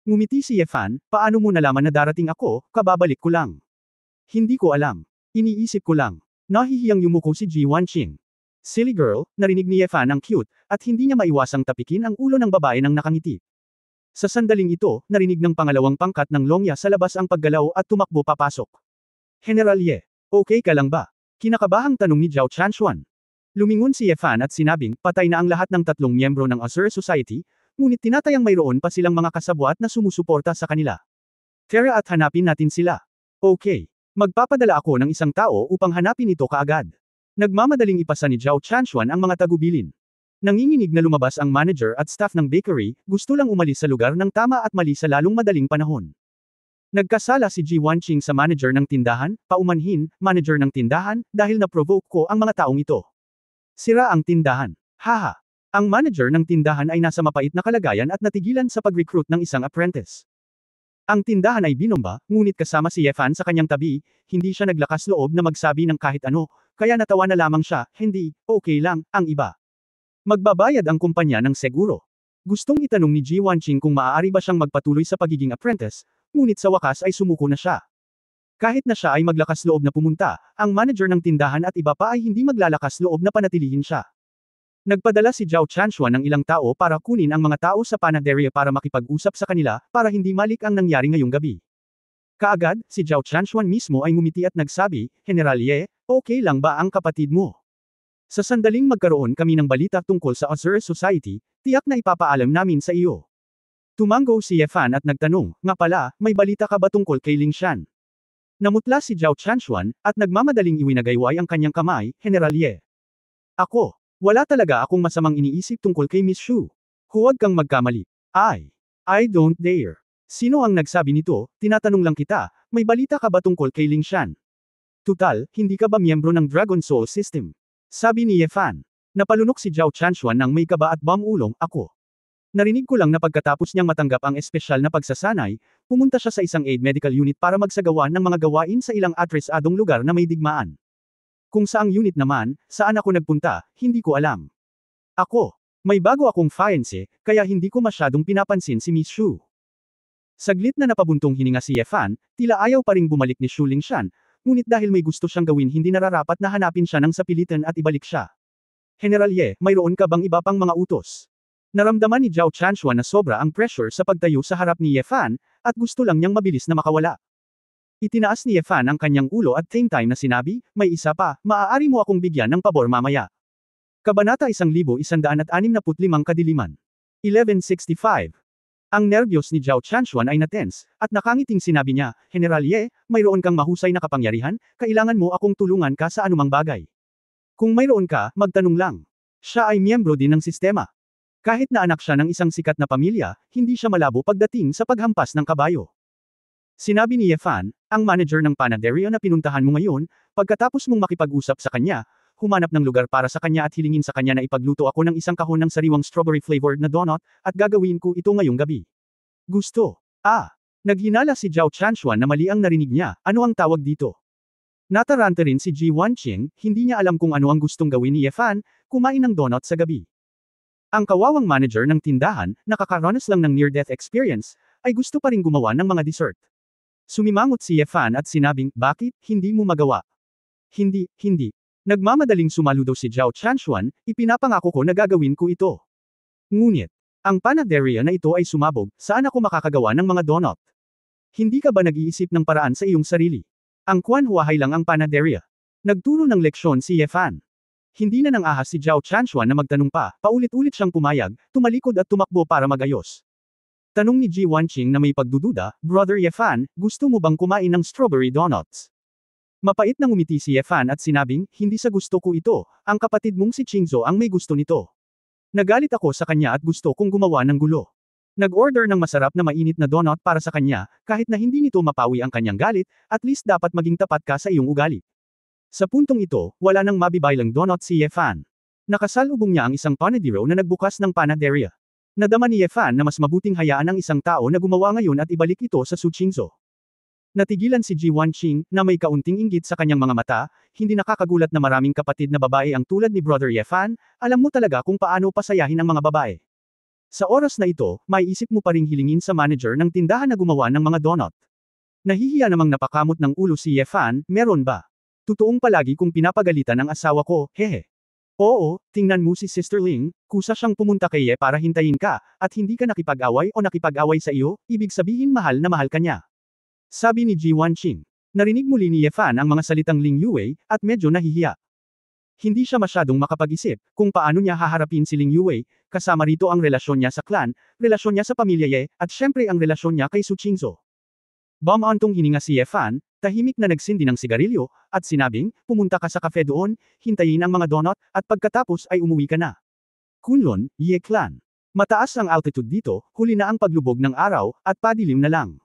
Ngumiti si Yefan, paano mo nalaman na darating ako, kababalik ko lang. Hindi ko alam. Iniisip ko lang. Nahihiyang yumuko si Ji Wanqing. Silly girl, narinig ni Yefan ang cute, at hindi niya maiwasang tapikin ang ulo ng babae ng nakangiti. Sa sandaling ito, narinig ng pangalawang pangkat ng Longya sa labas ang paggalaw at tumakbo papasok. General Ye, okay ka lang ba? Kinakabahang tanong ni Zhao Chanshuan. Lumingon si Yefan at sinabing, patay na ang lahat ng 3 miyembro ng Azure Society, ngunit tinatayang mayroon pa silang mga kasabwat na sumusuporta sa kanila. Tara at hanapin natin sila. Okay. Magpapadala ako ng isang tao upang hanapin ito kaagad. Nagmamadaling ipasa ni Zhao Chanshuan ang mga tagubilin. Nanginginig na lumabas ang manager at staff ng bakery, gusto lang umalis sa lugar ng tama at mali sa lalong madaling panahon. Nagkasala si Ji Wanqing sa manager ng tindahan, paumanhin, manager ng tindahan, dahil na-provoke ko ang mga taong ito. Sira ang tindahan. Haha. Ang manager ng tindahan ay nasa mapait na kalagayan at natigilan sa pag-recruit ng isang apprentice. Ang tindahan ay binomba, ngunit kasama si Yefan sa kanyang tabi, hindi siya naglakas loob na magsabi ng kahit ano, kaya natawa na lamang siya, hindi, okay lang, ang iba. Magbabayad ang kumpanya ng seguro. Gustong itanong ni Ji Wanqing kung maaari ba siyang magpatuloy sa pagiging apprentice, ngunit sa wakas ay sumuko na siya. Kahit na siya ay maglakas loob na pumunta, ang manager ng tindahan at iba pa ay hindi maglalakas loob na panatilihin siya. Nagpadala si Zhao Chanshuan ng ilang tao para kunin ang mga tao sa panaderia para makipag-usap sa kanila, para hindi malik ang nangyari ngayong gabi. Kaagad, si Zhao Chanshuan mismo ay ngumiti at nagsabi, General Ye, okay lang ba ang kapatid mo? Sa sandaling magkaroon kami ng balita tungkol sa Azure Society, tiyak na ipapaalam namin sa iyo. Tumango si Ye Fan at nagtanong, nga pala, may balita ka ba tungkol kay Ling Shan? Namutla si Zhao Chanshuan, at nagmamadaling iwinagayway ang kanyang kamay, General Ye. Ako, wala talaga akong masamang iniisip tungkol kay Miss Shu. Huwag kang magkamali. I don't dare. Sino ang nagsabi nito? Tinatanong lang kita, may balita ka ba tungkol kay Ling Shan? Tutal, hindi ka ba miyembro ng Dragon Soul System? Sabi ni Ye Fan. Napalunok si Zhao Chanshuan ng may kaba at bam-ulong, ako. Narinig ko lang na pagkatapos niyang matanggap ang espesyal na pagsasanay, pumunta siya sa isang aid medical unit para magsagawa ng mga gawain sa ilang atrasadong lugar na may digmaan. Kung saang unit naman, saan ako nagpunta, hindi ko alam. Ako, may bago akong fiancé, kaya hindi ko masyadong pinapansin si Miss Shu. Saglit na napabuntong hininga si Ye Fan, tila ayaw pa ring bumalik ni Shu Lingshan, ngunit dahil may gusto siyang gawin hindi nararapat na hanapin siya ng sapilitan at ibalik siya. General Ye, mayroon ka bang iba pang mga utos? Naramdaman ni Zhao Chanshuan na sobra ang pressure sa pagtayo sa harap ni Ye Fan, at gusto lang niyang mabilis na makawala. Itinaas ni Ye Fan ang kanyang ulo at same time na sinabi, may isa pa, maaari mo akong bigyan ng pabor mamaya. Kabanata 1165 Kadiliman. 1165. Ang nerbiyos ni Zhao Chanshuan ay natense, at nakangiting sinabi niya, General Ye, mayroon kang mahusay na kapangyarihan, kailangan mo akong tulungan ka sa anumang bagay. Kung mayroon ka, magtanong lang. Siya ay miyembro din ng sistema. Kahit na anak siya ng isang sikat na pamilya, hindi siya malabo pagdating sa paghampas ng kabayo. Sinabi ni Ye Fan, ang manager ng panaderia na pinuntahan mo ngayon, pagkatapos mong makipag-usap sa kanya, humanap ng lugar para sa kanya at hilingin sa kanya na ipagluto ako ng isang kahon ng sariwang strawberry-flavored na donut, at gagawin ko ito ngayong gabi. Gusto. Naghinala si Zhao Chanshuan na mali ang narinig niya, ano ang tawag dito? Nataranta rin si Ji Wanqing, hindi niya alam kung ano ang gustong gawin ni Ye Fan, kumain ng donut sa gabi. Ang kawawang manager ng tindahan, nakakaranas lang ng near-death experience, ay gusto pa rin gumawa ng mga dessert. Sumimangot si Ye Fan at sinabing, bakit, hindi mo magawa? Hindi. Nagmamadaling sumaludo si Zhao Chanshuan, ipinapangako ko na gagawin ko ito. Ngunit, ang panaderia na ito ay sumabog, saan ako makakagawa ng mga donut? Hindi ka ba nag-iisip ng paraan sa iyong sarili? Ang kwanhuahay lang ang panaderia. Nagturo ng leksyon si Ye Fan. Hindi na nang ahas si Zhao Chanshuan na magtanong pa, paulit-ulit siyang pumayag, tumalikod at tumakbo para magayos. Tanong ni Ji Wanqing na may pagdududa, Brother Ye Fan, gusto mo bang kumain ng strawberry donuts? Mapait na ngumiti si Ye Fan at sinabing, hindi sa gusto ko ito, ang kapatid mong si Qingzhou ang may gusto nito. Nagalit ako sa kanya at gusto kong gumawa ng gulo. Nag-order ng masarap na mainit na donut para sa kanya, kahit na hindi nito mapawi ang kanyang galit, at least dapat maging tapat ka sa iyong ugali. Sa puntong ito, wala nang mabibaylang donut si Ye Fan. Nakasalubong niya ang isang panadero na nagbukas ng panaderia. Nadama ni Ye Fan na mas mabuting hayaan ang isang tao na gumawa ngayon at ibalik ito sa Su Qingzhou. Natigilan si Ji Wanqing, na may kaunting inggit sa kanyang mga mata, hindi nakakagulat na maraming kapatid na babae ang tulad ni Brother Ye Fan, alam mo talaga kung paano pasayahin ang mga babae. Sa oras na ito, may isip mo pa ring hilingin sa manager ng tindahan na gumawa ng mga donut. Nahihiya namang napakamot ng ulo si Ye Fan, meron ba? Totoong palagi kung pinapagalitan ang asawa ko, hehe. Oo, tingnan mo si Sister Ling, kusa siyang pumunta kay Ye para hintayin ka, at hindi ka nakipag-away o nakipag-away sa iyo, ibig sabihin mahal na mahal ka niya. Sabi ni Ji Wanqing. Narinig muli ni Ye Fan ang mga salitang Ling Yue, at medyo nahihiya. Hindi siya masyadong makapag-isip kung paano niya haharapin si Ling Yue, kasama rito ang relasyon niya sa clan, relasyon niya sa pamilya Ye, at syempre ang relasyon niya kay Su Qingzhou. Bumantong hininga si Ye Fan, tahimik na nagsindi ng sigarilyo, at sinabing, pumunta ka sa cafe doon, hintayin ang mga donut, at pagkatapos ay umuwi ka na. Kunlun, Ye Clan. Mataas ang altitude dito, huli na ang paglubog ng araw, at padilim na lang.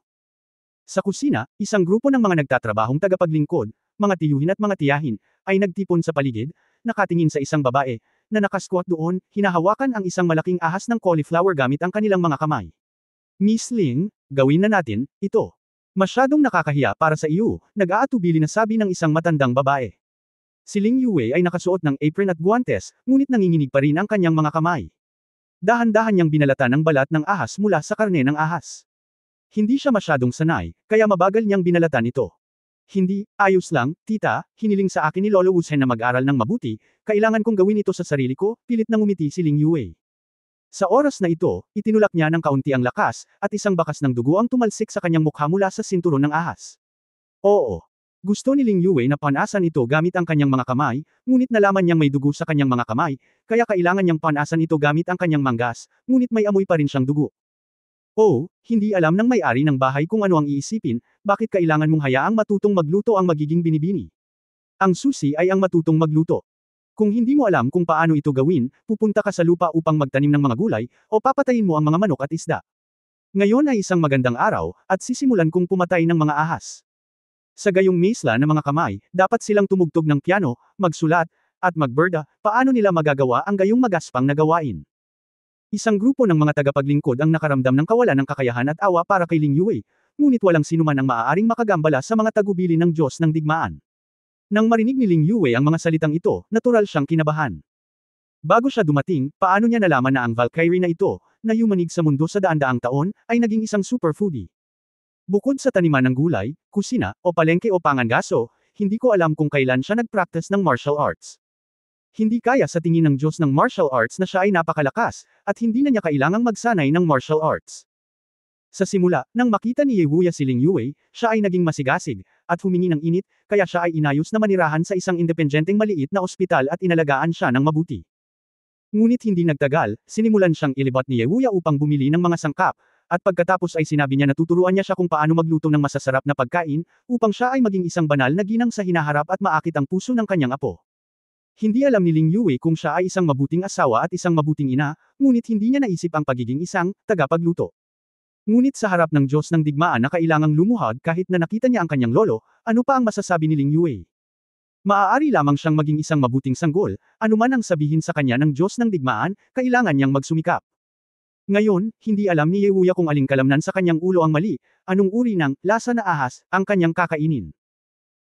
Sa kusina, isang grupo ng mga nagtatrabahong tagapaglingkod, mga tiyuhin at mga tiyahin, ay nagtipon sa paligid, nakatingin sa isang babae, na nakasquat doon, hinahawakan ang isang malaking ahas ng cauliflower gamit ang kanilang mga kamay. Miss Ling, gawin na natin, ito. Masyadong nakakahiya para sa iyo, nag-aatubili na sabi ng isang matandang babae. Si Ling Yue ay nakasuot ng apron at guwantes, ngunit nanginginig pa rin ang kanyang mga kamay. Dahan-dahan niyang binalatan ang balat ng ahas mula sa karne ng ahas. Hindi siya masyadong sanay, kaya mabagal niyang binalatan ito. Hindi, ayos lang, tita, hiniling sa akin ni Lolo Wuzhen na mag-aral ng mabuti, kailangan kong gawin ito sa sarili ko, pilit na ngumiti si Ling Yue. Sa oras na ito, itinulak niya ng kaunti ang lakas, at isang bakas ng dugo ang tumalsik sa kanyang mukha mula sa sinturon ng ahas. Oo. Gusto ni Ling Yue na panasan ito gamit ang kanyang mga kamay, ngunit nalaman niyang may dugo sa kanyang mga kamay, kaya kailangan niyang panasan ito gamit ang kanyang manggas, ngunit may amoy pa rin siyang dugo. Oh, hindi alam ng may-ari ng bahay kung ano ang iisipin, bakit kailangan mong hayaang matutong magluto ang magiging binibini. Ang susi ay ang matutong magluto. Kung hindi mo alam kung paano ito gawin, pupunta ka sa lupa upang magtanim ng mga gulay, o papatayin mo ang mga manok at isda. Ngayon ay isang magandang araw, at sisimulan kong pumatay ng mga ahas. Sa gayong mesla ng mga kamay, dapat silang tumugtog ng piano, magsulat, at magberda, paano nila magagawa ang gayong magaspang na gawain. Isang grupo ng mga tagapaglingkod ang nakaramdam ng kawalan ng kakayahan at awa para kay Ling Yue, ngunit walang sinuman ang maaaring makagambala sa mga tagubilin ng Diyos ng digmaan. Nang marinig ni Ling Yue ang mga salitang ito, natural siyang kinabahan. Bago siya dumating, paano niya nalaman na ang Valkyrie na ito, na yumanig sa mundo sa daan-daang taon, ay naging isang super foodie. Bukod sa taniman ng gulay, kusina, o palengke o pangangaso, hindi ko alam kung kailan siya nag-practice ng martial arts. Hindi kaya sa tingin ng Diyos ng martial arts na siya ay napakalakas, at hindi na niya kailangang magsanay ng martial arts. Sa simula, nang makita ni Yewuya si Ling Yue, siya ay naging masigasig, at humingi ng init, kaya siya ay inayos na manirahan sa isang independenteng maliit na ospital at inalagaan siya ng mabuti. Ngunit hindi nagtagal, sinimulan siyang ilibot ni Yewuya upang bumili ng mga sangkap, at pagkatapos ay sinabi niya na tuturuan niya siya kung paano magluto ng masasarap na pagkain, upang siya ay maging isang banal na ginang sa hinaharap at maakit ang puso ng kanyang apo. Hindi alam ni Ling Yue kung siya ay isang mabuting asawa at isang mabuting ina, ngunit hindi niya naisip ang pagiging isang tagapagluto. Ngunit sa harap ng Diyos ng digmaan na kailangang lumuhod kahit na nakita niya ang kanyang lolo, ano pa ang masasabi ni Ling Yue? Maaari lamang siyang maging isang mabuting sanggol, anuman ang sabihin sa kanya ng Diyos ng digmaan, kailangan niyang magsumikap. Ngayon, hindi alam ni Yewuya kung aling kalamnan sa kanyang ulo ang mali, anong uri ng lasa na ahas ang kanyang kakainin.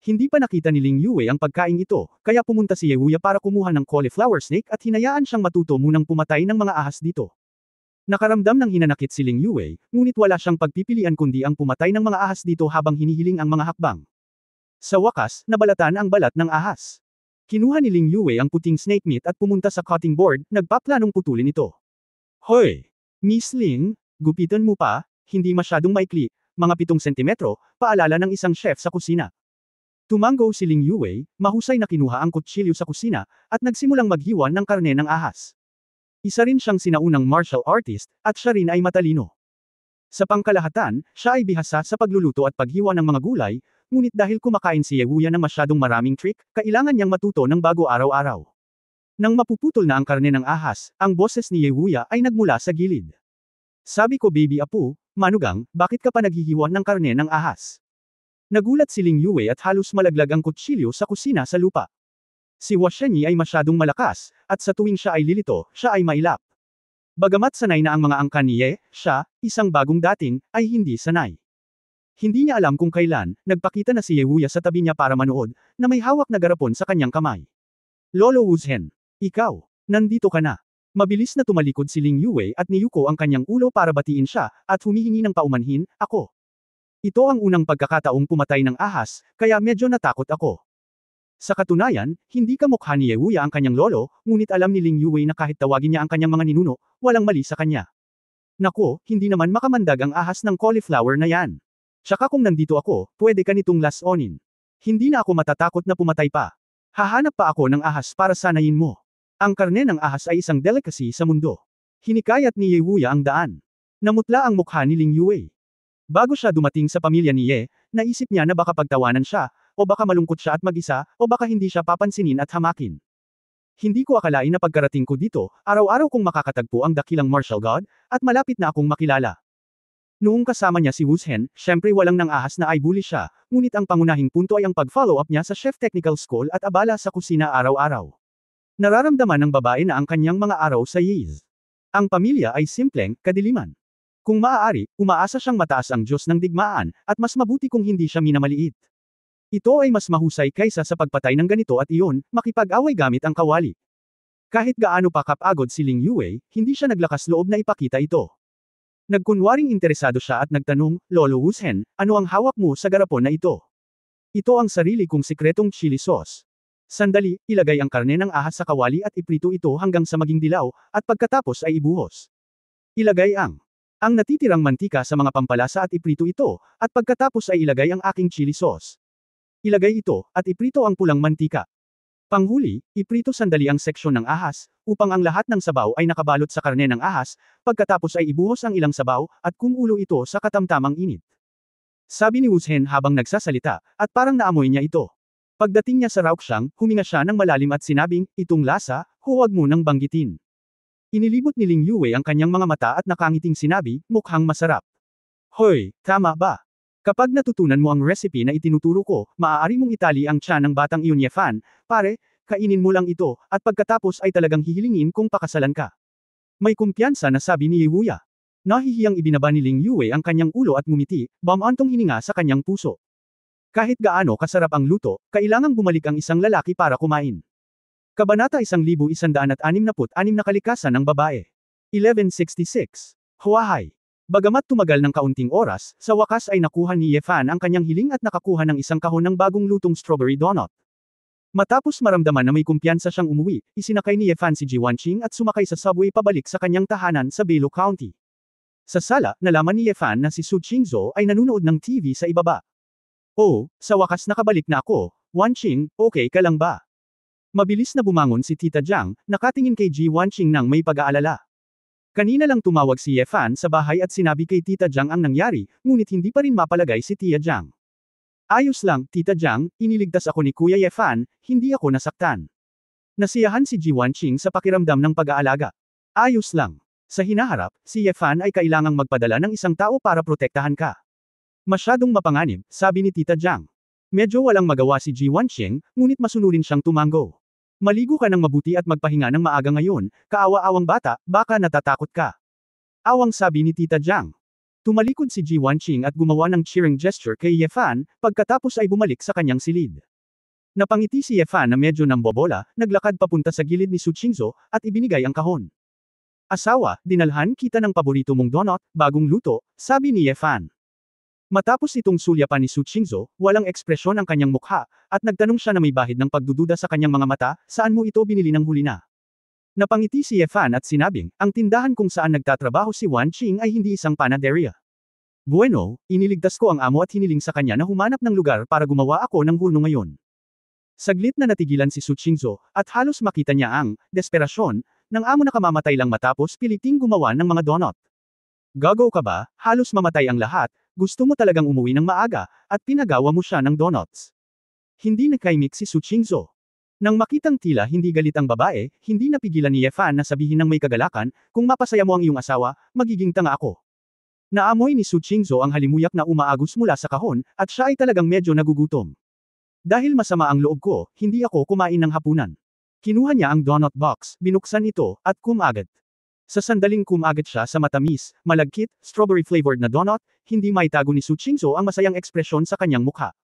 Hindi pa nakita ni Ling Yue ang pagkain ito, kaya pumunta si Yewuya para kumuha ng cauliflower snake at hinayaan siyang matuto munang pumatay ng mga ahas dito. Nakaramdam ng hinanakit si Ling Yue, ngunit wala siyang pagpipilian kundi ang pumatay ng mga ahas dito habang hinihiling ang mga hakbang. Sa wakas, nabalatan ang balat ng ahas. Kinuha ni Ling Yue ang puting snake meat at pumunta sa cutting board, nagpaplanong putulin ito. Hoy! Miss Ling, gupitan mo pa, hindi masyadong maikli, mga 7 sentimetro, paalala ng isang chef sa kusina. Tumango si Ling Yue, mahusay na kinuha ang kutsilyo sa kusina, at nagsimulang maghiwa ng karne ng ahas. Isa rin siyang sinaunang martial artist, at siya rin ay matalino. Sa pangkalahatan, siya ay bihasa sa pagluluto at paghiwa ng mga gulay, ngunit dahil kumakain si Yewuya ng masyadong maraming trick, kailangan niyang matuto ng bago araw-araw. Nang mapuputol na ang karne ng ahas, ang boses ni Yewuya ay nagmula sa gilid. Sabi ko baby apu, manugang, bakit ka pa naghihiwa ng karne ng ahas? Nagulat si Ling Yue at halos malaglag ang kutsilyo sa kusina sa lupa. Si Washenyi ay masyadong malakas, at sa tuwing siya ay lilito, siya ay mailap. Bagamat sanay na ang mga angkan ni Ye, siya, isang bagong dating, ay hindi sanay. Hindi niya alam kung kailan, nagpakita na si Yewuya sa tabi niya para manood, na may hawak na garapon sa kanyang kamay. Lolo Wuzhen. Ikaw, nandito ka na. Mabilis na tumalikod si Ling Yue at niyuko ang kanyang ulo para batiin siya, at humihingi ng paumanhin, ako. Ito ang unang pagkakataong pumatay ng ahas, kaya medyo natakot ako. Sa katunayan, hindi kamukha ni Yewuya ang kanyang lolo, ngunit alam ni Ling Yue na kahit tawagin niya ang kanyang mga ninuno, walang mali sa kanya. Nako, hindi naman makamandag ang ahas ng cauliflower na yan. Tsaka kung nandito ako, pwede ka nitong lasonin. Hindi na ako matatakot na pumatay pa. Hahanap pa ako ng ahas para sanayin mo. Ang karne ng ahas ay isang delicacy sa mundo. Hinikayat ni Yewuya ang daan. Namutla ang mukha ni Ling Yue. Bago siya dumating sa pamilya ni Ye, naisip niya na baka pagtawanan siya, o baka malungkot siya at mag-isa, o baka hindi siya papansinin at hamakin. Hindi ko akalain na pagkarating ko dito, araw-araw kong makakatagpo ang dakilang martial god, at malapit na akong makilala. Noong kasama niya si Wuzhen, syempre walang nang ahas na ay bully siya, ngunit ang pangunahing punto ay ang pag-follow up niya sa chef technical school at abala sa kusina araw-araw. Nararamdaman ng babae na ang kanyang mga araw sa Yiz. Ang pamilya ay simpleng, kadiliman. Kung maaari, umaasa siyang mataas ang Diyos ng digmaan, at mas mabuti kung hindi siya minamaliit. Ito ay mas mahusay kaysa sa pagpatay ng ganito at iyon, makipag-away gamit ang kawali. Kahit gaano pa kapagod si Ling Yue, hindi siya naglakas loob na ipakita ito. Nagkunwaring interesado siya at nagtanong, Lolo Wuzhen, ano ang hawak mo sa garapon na ito? Ito ang sarili kong sikretong chili sauce. Sandali, ilagay ang karne ng ahas sa kawali at iprito ito hanggang sa maging dilaw, at pagkatapos ay ibuhos. Ilagay ang natitirang mantika sa mga pampalasa at iprito ito, at pagkatapos ay ilagay ang aking chili sauce. Ilagay ito, at iprito ang pulang mantika. Panghuli, iprito sandali ang seksyon ng ahas, upang ang lahat ng sabaw ay nakabalot sa karne ng ahas, pagkatapos ay ibuhos ang ilang sabaw, at kumulo ito sa katamtamang init. Sabi ni Wuzhen habang nagsasalita, at parang naamoy niya ito. Pagdating niya sa Raoxiang, huminga siya ng malalim at sinabing, itong lasa, huwag mo nang banggitin. Inilibot ni Ling Yue ang kanyang mga mata at nakangiting sinabi, mukhang masarap. Hoy, tama ba? Kapag natutunan mo ang recipe na itinuturo ko, maaari mong itali ang tiyan ng batang iyon Yefan, pare, kainin mo lang ito, at pagkatapos ay talagang hihilingin kung pakasalan ka. May kumpiyansa na sabi ni Yewuya. Nahihiyang ibinaba ni Ling Yue ang kanyang ulo at ngumiti, bumantong hininga sa kanyang puso. Kahit gaano kasarap ang luto, kailangang bumalik ang isang lalaki para kumain. Kabanata 1166 na kalikasan ng babae. 1166. Huahay. Bagamat tumagal ng kaunting oras, sa wakas ay nakuha ni Yefan ang kanyang hiling at nakakuha ng isang kahon ng bagong lutong strawberry donut. Matapos maramdaman na may kumpiyansa siyang umuwi, isinakay ni Yefan si Ji Wanqing at sumakay sa subway pabalik sa kanyang tahanan sa Beilu County. Sa sala, nalaman ni Yefan na si Su Qingzhou ay nanonood ng TV sa ibaba. Oh, sa wakas nakabalik na ako, Wanqing, okay ka lang ba? Mabilis na bumangon si Tita Jiang, nakatingin kay Ji Wanqing nang may pag-aalala. Kanina lang tumawag si Yefan sa bahay at sinabi kay Tita Jiang ang nangyari, ngunit hindi pa rin mapalagay si Tia Jiang. Ayos lang, Tita Jiang, iniligtas ako ni Kuya Yefan, hindi ako nasaktan. Nasiyahan si Ji Wanqing sa pakiramdam ng pag-aalaga. Ayos lang. Sa hinaharap, si Yefan ay kailangang magpadala ng isang tao para protektahan ka. Masyadong mapanganib, sabi ni Tita Jiang. Medyo walang magawa si Ji Wanqing, ngunit masunurin siyang tumango. Maligo ka ng mabuti at magpahinga ng maaga ngayon, kaawa-awang bata, baka natatakot ka. Awang sabi ni Tita Jiang. Tumalikod si Ji Wanqing at gumawa ng cheering gesture kay Yefan, pagkatapos ay bumalik sa kanyang silid. Napangiti si Yefan na medyo nambobola, naglakad papunta sa gilid ni Su Qingzhou, at ibinigay ang kahon. Asawa, dinalhan kita ng paborito mong donut, bagong luto, sabi ni Yefan. Matapos itong sulyapan ni Su Qingzhou, walang ekspresyon ang kanyang mukha, at nagtanong siya na may bahid ng pagdududa sa kanyang mga mata, saan mo ito binili ng huli na? Napangiti si Yefan at sinabing, ang tindahan kung saan nagtatrabaho si Wanqing ay hindi isang panaderia. Bueno, iniligtas ko ang amo at hiniling sa kanya na humanap ng lugar para gumawa ako ng hulno ngayon. Saglit na natigilan si Su Qingzhou, at halos makita niya ang desperasyon ng amo na kamamatay lang matapos piliting gumawa ng mga donut. Gago ka ba, halos mamatay ang lahat, gusto mo talagang umuwi ng maaga, at pinagawa mo siya ng donuts. Hindi nakaimik si Su Qingzhou. Nang makitang tila hindi galit ang babae, hindi napigilan ni Yefan na sabihin ng may kagalakan, kung mapasaya mo ang iyong asawa, magiging tanga ako. Naamoy ni Su Qingzhou ang halimuyak na umaagos mula sa kahon, at siya ay talagang medyo nagugutom. Dahil masama ang loob ko, hindi ako kumain ng hapunan. Kinuha niya ang donut box, binuksan ito, at kumagat. Sa sandaling kumagat siya sa matamis, malagkit, strawberry-flavored na donut, hindi maitago ni Su Qingzhou ang masayang ekspresyon sa kanyang mukha.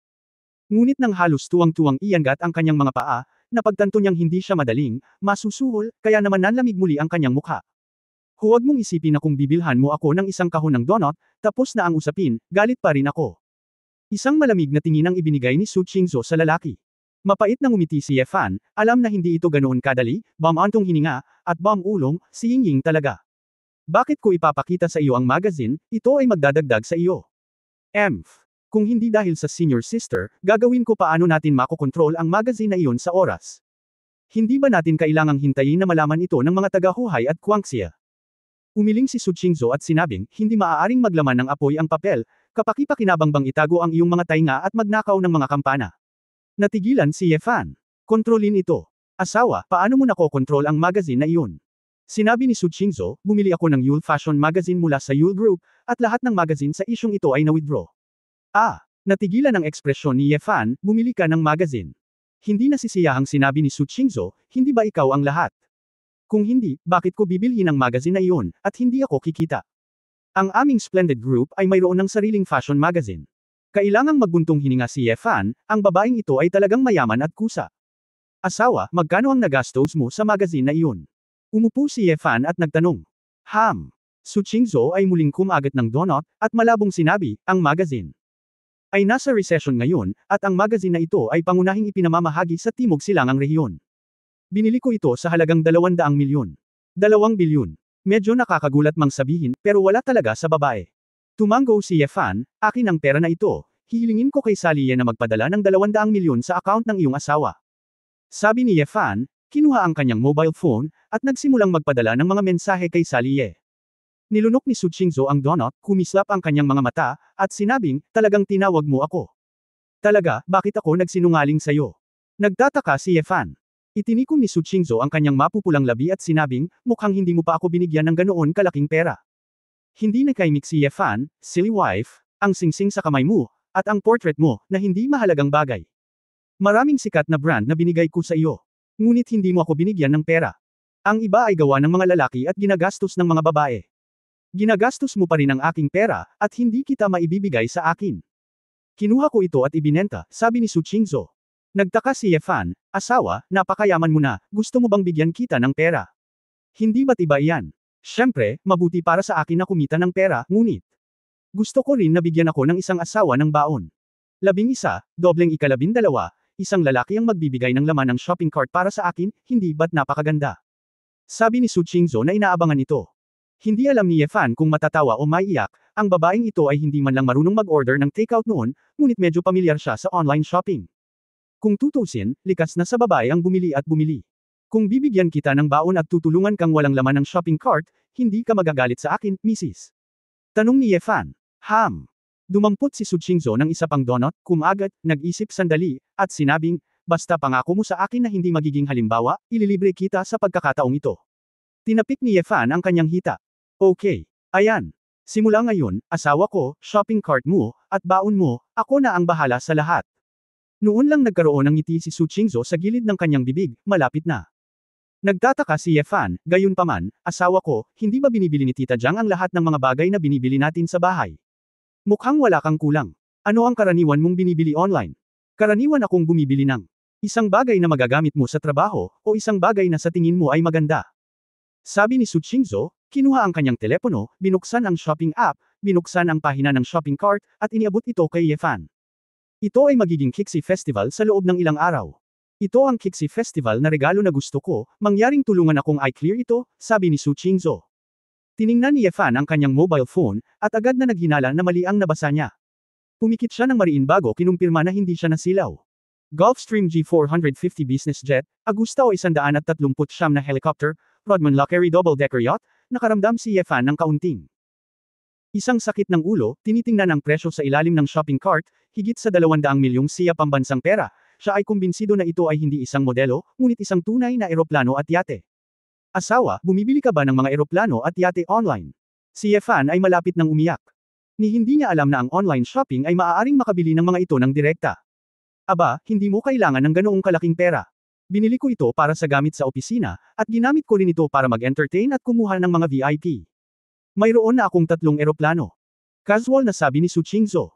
Ngunit nang halos tuwang-tuwang iangat ang kanyang mga paa, napagtanto niyang hindi siya madaling, masusuhol, kaya naman nanlamig muli ang kanyang mukha. Huwag mong isipin na kung bibilhan mo ako ng isang kahon ng donut, tapos na ang usapin, galit pa rin ako. Isang malamig na tingin ang ibinigay ni Su Qingzhou sa lalaki. Mapait na ngumiti si Yefan, alam na hindi ito ganoon kadali, bumantong hininga, at ulong, si Yingying talaga. Bakit ko ipapakita sa iyo ang magazine, ito ay magdadagdag sa iyo. Kung hindi dahil sa senior sister, gagawin ko paano natin makokontrol ang magazine na iyon sa oras. Hindi ba natin kailangang hintayin na malaman ito ng mga taga-Huhay at Guangxia? Umiling si Su Qingzhou at sinabing, hindi maaaring maglaman ng apoy ang papel, kapaki-pakinabang bang itago ang iyong mga tainga at magnakaw ng mga kampana. Natigilan si Yefan. Kontrolin ito. Asawa, paano mo nakokontrol ang magazine na iyon? Sinabi ni Su Qingzhou, bumili ako ng Yule Fashion Magazine mula sa Yule Group, at lahat ng magazine sa isyong ito ay na-withdraw. Natigilan ang ekspresyon ni Yefan, bumili ka ng magazine. Hindi nasisiyahang sinabi ni Su Qingzhou, hindi ba ikaw ang lahat? Kung hindi, bakit ko bibilhin ang magazine na iyon, at hindi ako kikita? Ang aming Splendid Group ay mayroon ng sariling fashion magazine. Kailangang magbuntong hininga si Yefan, ang babaeng ito ay talagang mayaman at kusa. Asawa, magkano ang nagastos mo sa magazine na iyon? Umupo si Yefan at nagtanong. Su Qingzhou ay muling kumagat ng donut, at malabong sinabi, ang magazine. ay nasa recession ngayon, at ang magazine na ito ay pangunahing ipinamamahagi sa Timog Silangang rehiyon. Binili ko ito sa halagang 200 milyon. 2 bilyon. Medyo nakakagulat mang sabihin, pero wala talaga sa babae. Tumango si Yefan, akin ang pera na ito, hihilingin ko kay Sally na magpadala ng 200 milyon sa account ng iyong asawa. Sabi ni Yefan, kinuha ang kanyang mobile phone, at nagsimulang magpadala ng mga mensahe kay Sally. Nilunok ni Su Qingzhou ang donut, kumislap ang kanyang mga mata, at sinabing, talagang tinawag mo ako. Talaga, bakit ako nagsinungaling sa'yo? Nagtataka si Yefan. Itinikom ni Su Qingzhou ang kanyang mapupulang labi at sinabing, mukhang hindi mo pa ako binigyan ng ganoon kalaking pera. Hindi nakaimik si Yefan, silly wife, ang singsing sa kamay mo, at ang portrait mo, na hindi mahalagang bagay. Maraming sikat na brand na binigay ko sa iyo. Ngunit hindi mo ako binigyan ng pera. Ang iba ay gawa ng mga lalaki at ginagastos ng mga babae. Ginagastos mo pa rin ang aking pera, at hindi kita maibibigay sa akin. Kinuha ko ito at ibinenta, sabi ni Su Qingzhou. Nagtaka si Yefan, asawa, napakayaman mo na, gusto mo bang bigyan kita ng pera? Hindi ba't iba iyan? Siyempre, mabuti para sa akin na kumita ng pera, ngunit gusto ko rin na bigyan ako ng isang asawa ng baon. 11, dobleng 12, isang lalaki ang magbibigay ng laman ng shopping cart para sa akin, hindi ba't napakaganda? Sabi ni Su Qingzhou na inaabangan ito. Hindi alam ni Yefan kung matatawa o maiiyak, ang babaeng ito ay hindi man lang marunong mag-order ng takeout noon, ngunit medyo pamilyar siya sa online shopping. Kung tutusin, likas na sa babae ang bumili at bumili. Kung bibigyan kita ng baon at tutulungan kang walang laman ng shopping cart, hindi ka magagalit sa akin, Mrs. Tanong ni Yefan. Dumampot si Su Qingzhou ng isa pang donut, kumagat, nag-isip sandali, at sinabing, basta pangako mo sa akin na hindi magiging halimbawa, ililibre kita sa pagkakataong ito. Tinapik ni Yefan ang kanyang hita. Okay. Ayan. Simula ngayon, asawa ko, shopping cart mo, at baon mo, ako na ang bahala sa lahat. Noon lang nagkaroon ng ngiti si Su Qingzhou sa gilid ng kanyang bibig, malapit na. Nagtataka si Yefan, gayunpaman, asawa ko, hindi ba binibili ni Tita Jiang ang lahat ng mga bagay na binibili natin sa bahay? Mukhang wala kang kulang. Ano ang karaniwan mong binibili online? Karaniwan akong bumibili ng isang bagay na magagamit mo sa trabaho, o isang bagay na sa tingin mo ay maganda. Sabi ni Su Qingzhou, kinuha ang kanyang telepono, binuksan ang shopping app, binuksan ang pahina ng shopping cart, at iniabot ito kay Yefan. Ito ay magiging Kixi Festival sa loob ng ilang araw. Ito ang Kixi Festival na regalo na gusto ko, mangyaring tulungan akong i-clear ito, sabi ni Su Qingzhou. Tiningnan ni Yefan ang kanyang mobile phone, at agad na naghinala na mali ang nabasa niya. Pumikit siya ng mariin bago kinumpirma na hindi siya nasilaw. Gulfstream G450 business jet, Agusta o 139 na helicopter, Rodman Lockery double-decker yacht, nakaramdam si Yefan ng kaunting isang sakit ng ulo, tinitingnan ang presyo sa ilalim ng shopping cart, higit sa 200 milyong siya pambansang pera, siya ay kumbinsido na ito ay hindi isang modelo, ngunit isang tunay na eroplano at yate. Asawa, bumibili ka ba ng mga eroplano at yate online? Si Yefan ay malapit ng umiyak. Ni hindi niya alam na ang online shopping ay maaaring makabili ng mga ito ng direkta. Aba, hindi mo kailangan ng ganoong kalaking pera. Binili ko ito para sa gamit sa opisina, at ginamit ko rin ito para mag-entertain at kumuha ng mga VIP. Mayroon na akong 3 eroplano. Casual na sabi ni Su Qingzhou.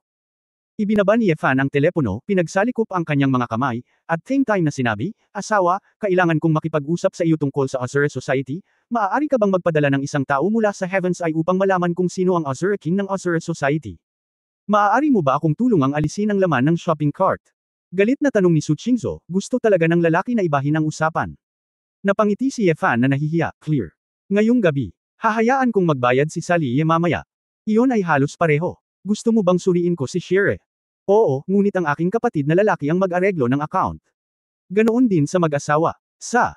Ibinaba ni Yefan ang telepono, pinagsalikop ang kanyang mga kamay, at same time na sinabi, asawa, kailangan kong makipag-usap sa iyo tungkol sa Azure Society, maaari ka bang magpadala ng isang tao mula sa Heaven's Eye upang malaman kung sino ang Azure King ng Azure Society? Maaari mo ba akong tulungang alisin ang laman ng shopping cart? Galit na tanong ni Su Qingzhou, gusto talaga ng lalaki na ibahin ang usapan. Napangiti si Yefan na nahihiya, clear. Ngayong gabi, hahayaan kong magbayad si Sally mamaya. Iyon ay halos pareho. Gusto mo bang suriin ko si Shire? Oo, ngunit ang aking kapatid na lalaki ang mag-areglo ng account. Ganoon din sa mag-asawa. Sa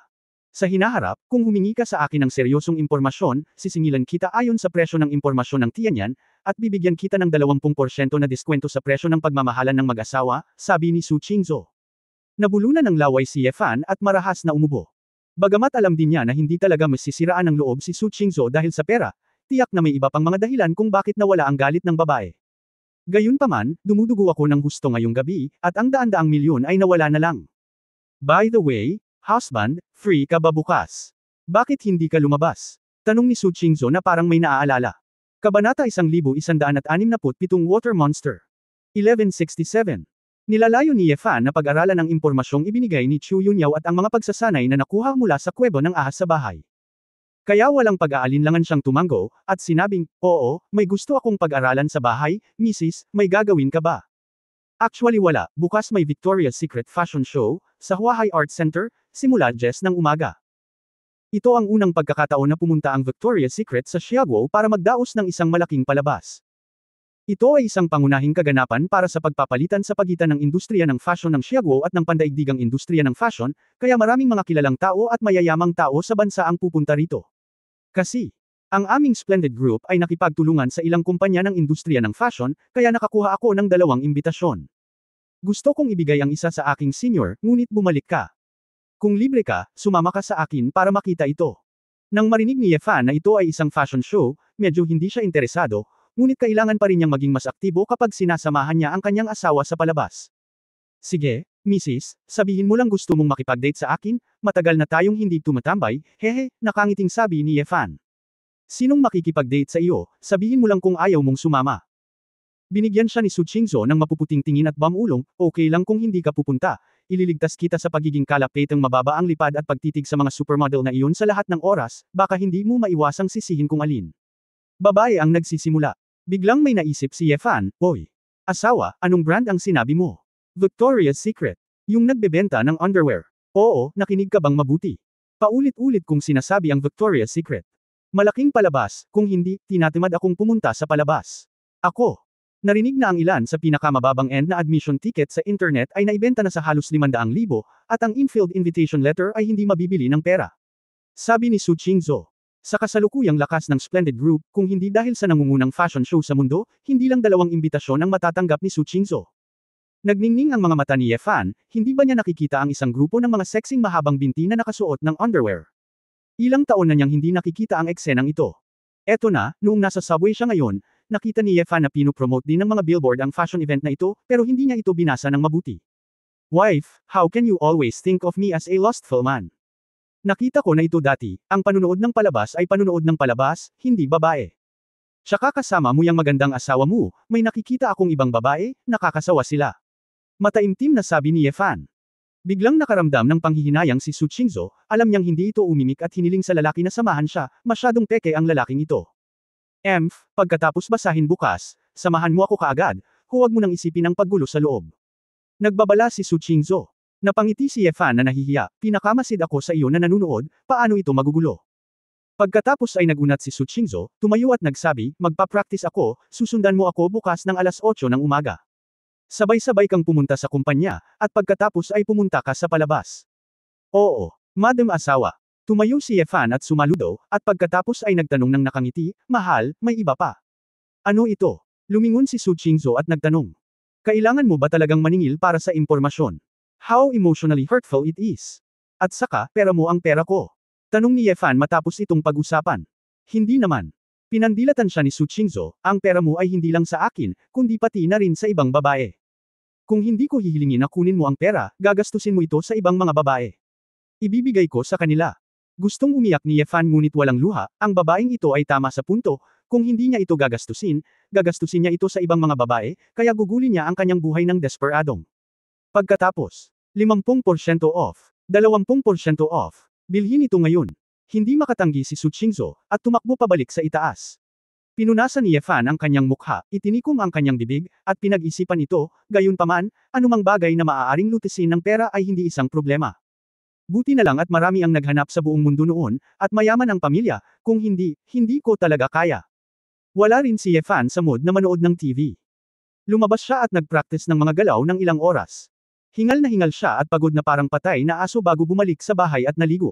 hinaharap, kung humingi ka sa akin ng seryosong impormasyon, sisingilan kita ayon sa presyo ng impormasyon ng Tianyan, at bibigyan kita ng 20% na diskwento sa presyo ng pagmamahalan ng mag-asawa, sabi ni Su Qingzhou. Nabulunan ng laway si Yefan at marahas na umubo. Bagamat alam din niya na hindi talaga masisiraan ng loob si Su Qingzhou dahil sa pera, tiyak na may iba pang mga dahilan kung bakit nawala ang galit ng babae. Gayunpaman, dumudugo ako ng husto ngayong gabi, at ang daan-daang milyon ay nawala na lang. By the way, husband, free ka ba bukas? Bakit hindi ka lumabas? Tanong ni Su Qingzhou na parang may naaalala. Kabanata 1167 Water Monster. 1167. Nilalayo ni Yefan na pag-aralan ang impormasyong ibinigay ni Chu Yunyao at ang mga pagsasanay na nakuha mula sa kwebo ng ahas sa bahay. Kaya walang pag-aalinlangan siyang tumango, at sinabing, oo, may gusto akong pag-aralan sa bahay, Mrs., may gagawin ka ba? Actually wala, bukas may Victoria's Secret Fashion Show, sa Huahay Art Center, simula 10 ng umaga. Ito ang unang pagkakataon na pumunta ang Victoria's Secret sa Xiaguo para magdaos ng isang malaking palabas. Ito ay isang pangunahing kaganapan para sa pagpapalitan sa pagitan ng industriya ng fashion ng Xiaguo at ng pandaigdigang industriya ng fashion, kaya maraming mga kilalang tao at mayayamang tao sa bansa ang pupunta rito. Kasi, ang aming Splendid Group ay nakipagtulungan sa ilang kumpanya ng industriya ng fashion, kaya nakakuha ako ng 2 imbitasyon. Gusto kong ibigay ang isa sa aking senior, ngunit bumalik ka. Kung libre ka, sumama ka sa akin para makita ito. Nang marinig ni Yefan na ito ay isang fashion show, medyo hindi siya interesado, ngunit kailangan pa rin niyang maging mas aktibo kapag sinasamahan niya ang kanyang asawa sa palabas. Sige, Mrs., sabihin mo lang gusto mong makipag-date sa akin, matagal na tayong hindi tumatambay, hehe, nakangiting sabi ni Yefan. Sinong makikipag-date sa iyo, sabihin mo lang kung ayaw mong sumama. Binigyan siya ni Su Qingzhou ng mapuputing tingin at bamulong, okay lang kung hindi ka pupunta, ililigtas kita sa pagiging kalapitang mababa ang lipad at pagtitig sa mga supermodel na iyon sa lahat ng oras, baka hindi mo maiwasang sisihin kung alin. Babae ang nagsisimula. Biglang may naisip si Yefan, Oy. Asawa, anong brand ang sinabi mo? Victoria's Secret. Yung nagbebenta ng underwear. Oo, nakinig ka bang mabuti? Paulit-ulit kong sinasabi ang Victoria's Secret. Malaking palabas, kung hindi, tinatamad akong pumunta sa palabas. Ako. Narinig na ang ilan sa pinakamababang end na admission ticket sa internet ay naibenta na sa halos 500,000, at ang infield invitation letter ay hindi mabibili ng pera. Sabi ni Su Qingzhou. Sa kasalukuyang lakas ng Splendid Group, kung hindi dahil sa nangungunang fashion show sa mundo, hindi lang 2 imbitasyon ang matatanggap ni Su Qingzhou. Nagningning ang mga mata ni Yefan, hindi ba niya nakikita ang isang grupo ng mga sexing mahabang binti na nakasuot ng underwear? Ilang taon na niyang hindi nakikita ang eksenang ito. Eto na, noong nasa subway siya ngayon, nakita ni Yefan na pinopromote din ng mga billboard ang fashion event na ito, pero hindi niya ito binasa ng mabuti. Wife, how can you always think of me as a lustful man? Nakita ko na ito dati, ang panunood ng palabas ay panunood ng palabas, hindi babae. Tsaka kasama mo yung magandang asawa mo, may nakikita akong ibang babae, nakakasawa sila. Mataimtim na sabi ni Yefan. Biglang nakaramdam ng panghihinayang si Su Qingzhou, alam niyang hindi ito umimik at hiniling sa lalaki na samahan siya, masyadong peke ang lalaking ito. Pagkatapos basahin bukas, samahan mo ako kaagad, huwag mo nang isipin ang paggulo sa loob. Nagbabala si Su Qingzhou. Napangiti si Yefan na nahihiya, pinakamasid ako sa iyo na nanunood, paano ito magugulo? Pagkatapos ay nagunat si Su Qingzhou, tumayo at nagsabi, magpa-practice ako, susundan mo ako bukas ng alas 8 ng umaga. Sabay-sabay kang pumunta sa kumpanya, at pagkatapos ay pumunta ka sa palabas. Oo, Madam Asawa. Tumayo si Yefan at sumaludo, at pagkatapos ay nagtanong ng nakangiti, mahal, may iba pa. Ano ito? Lumingon si Su Qingzhou at nagtanong. Kailangan mo ba talagang maningil para sa impormasyon? How emotionally hurtful it is. At saka, pera mo ang pera ko. Tanong ni Yefan matapos itong pag-usapan. Hindi naman. Pinandilatan siya ni Su Qingzhou, ang pera mo ay hindi lang sa akin, kundi pati na rin sa ibang babae. Kung hindi ko hihilingin na kunin mo ang pera, gagastusin mo ito sa ibang mga babae. Ibibigay ko sa kanila. Gustong umiyak ni Yefan ngunit walang luha, ang babaeng ito ay tama sa punto, kung hindi niya ito gagastusin niya ito sa ibang mga babae, kaya gugulin niya ang kanyang buhay ng desperadong. Pagkatapos, 50% off, 20% off, bilhin ito ngayon. Hindi makatanggi si Su Qingzhou, at tumakbo pabalik sa itaas. Pinunasan ni Yefan ang kanyang mukha, itinikom ang kanyang bibig, at pinag-isipan ito, gayunpaman, anumang bagay na maaaring lutisin ng pera ay hindi isang problema. Buti na lang at marami ang naghanap sa buong mundo noon, at mayaman ang pamilya, kung hindi ko talaga kaya. Wala rin si Yefan sa mood na manood ng TV. Lumabas siya at nagpractice ng mga galaw ng ilang oras. Hingal na hingal siya at pagod na parang patay na aso bago bumalik sa bahay at naligo.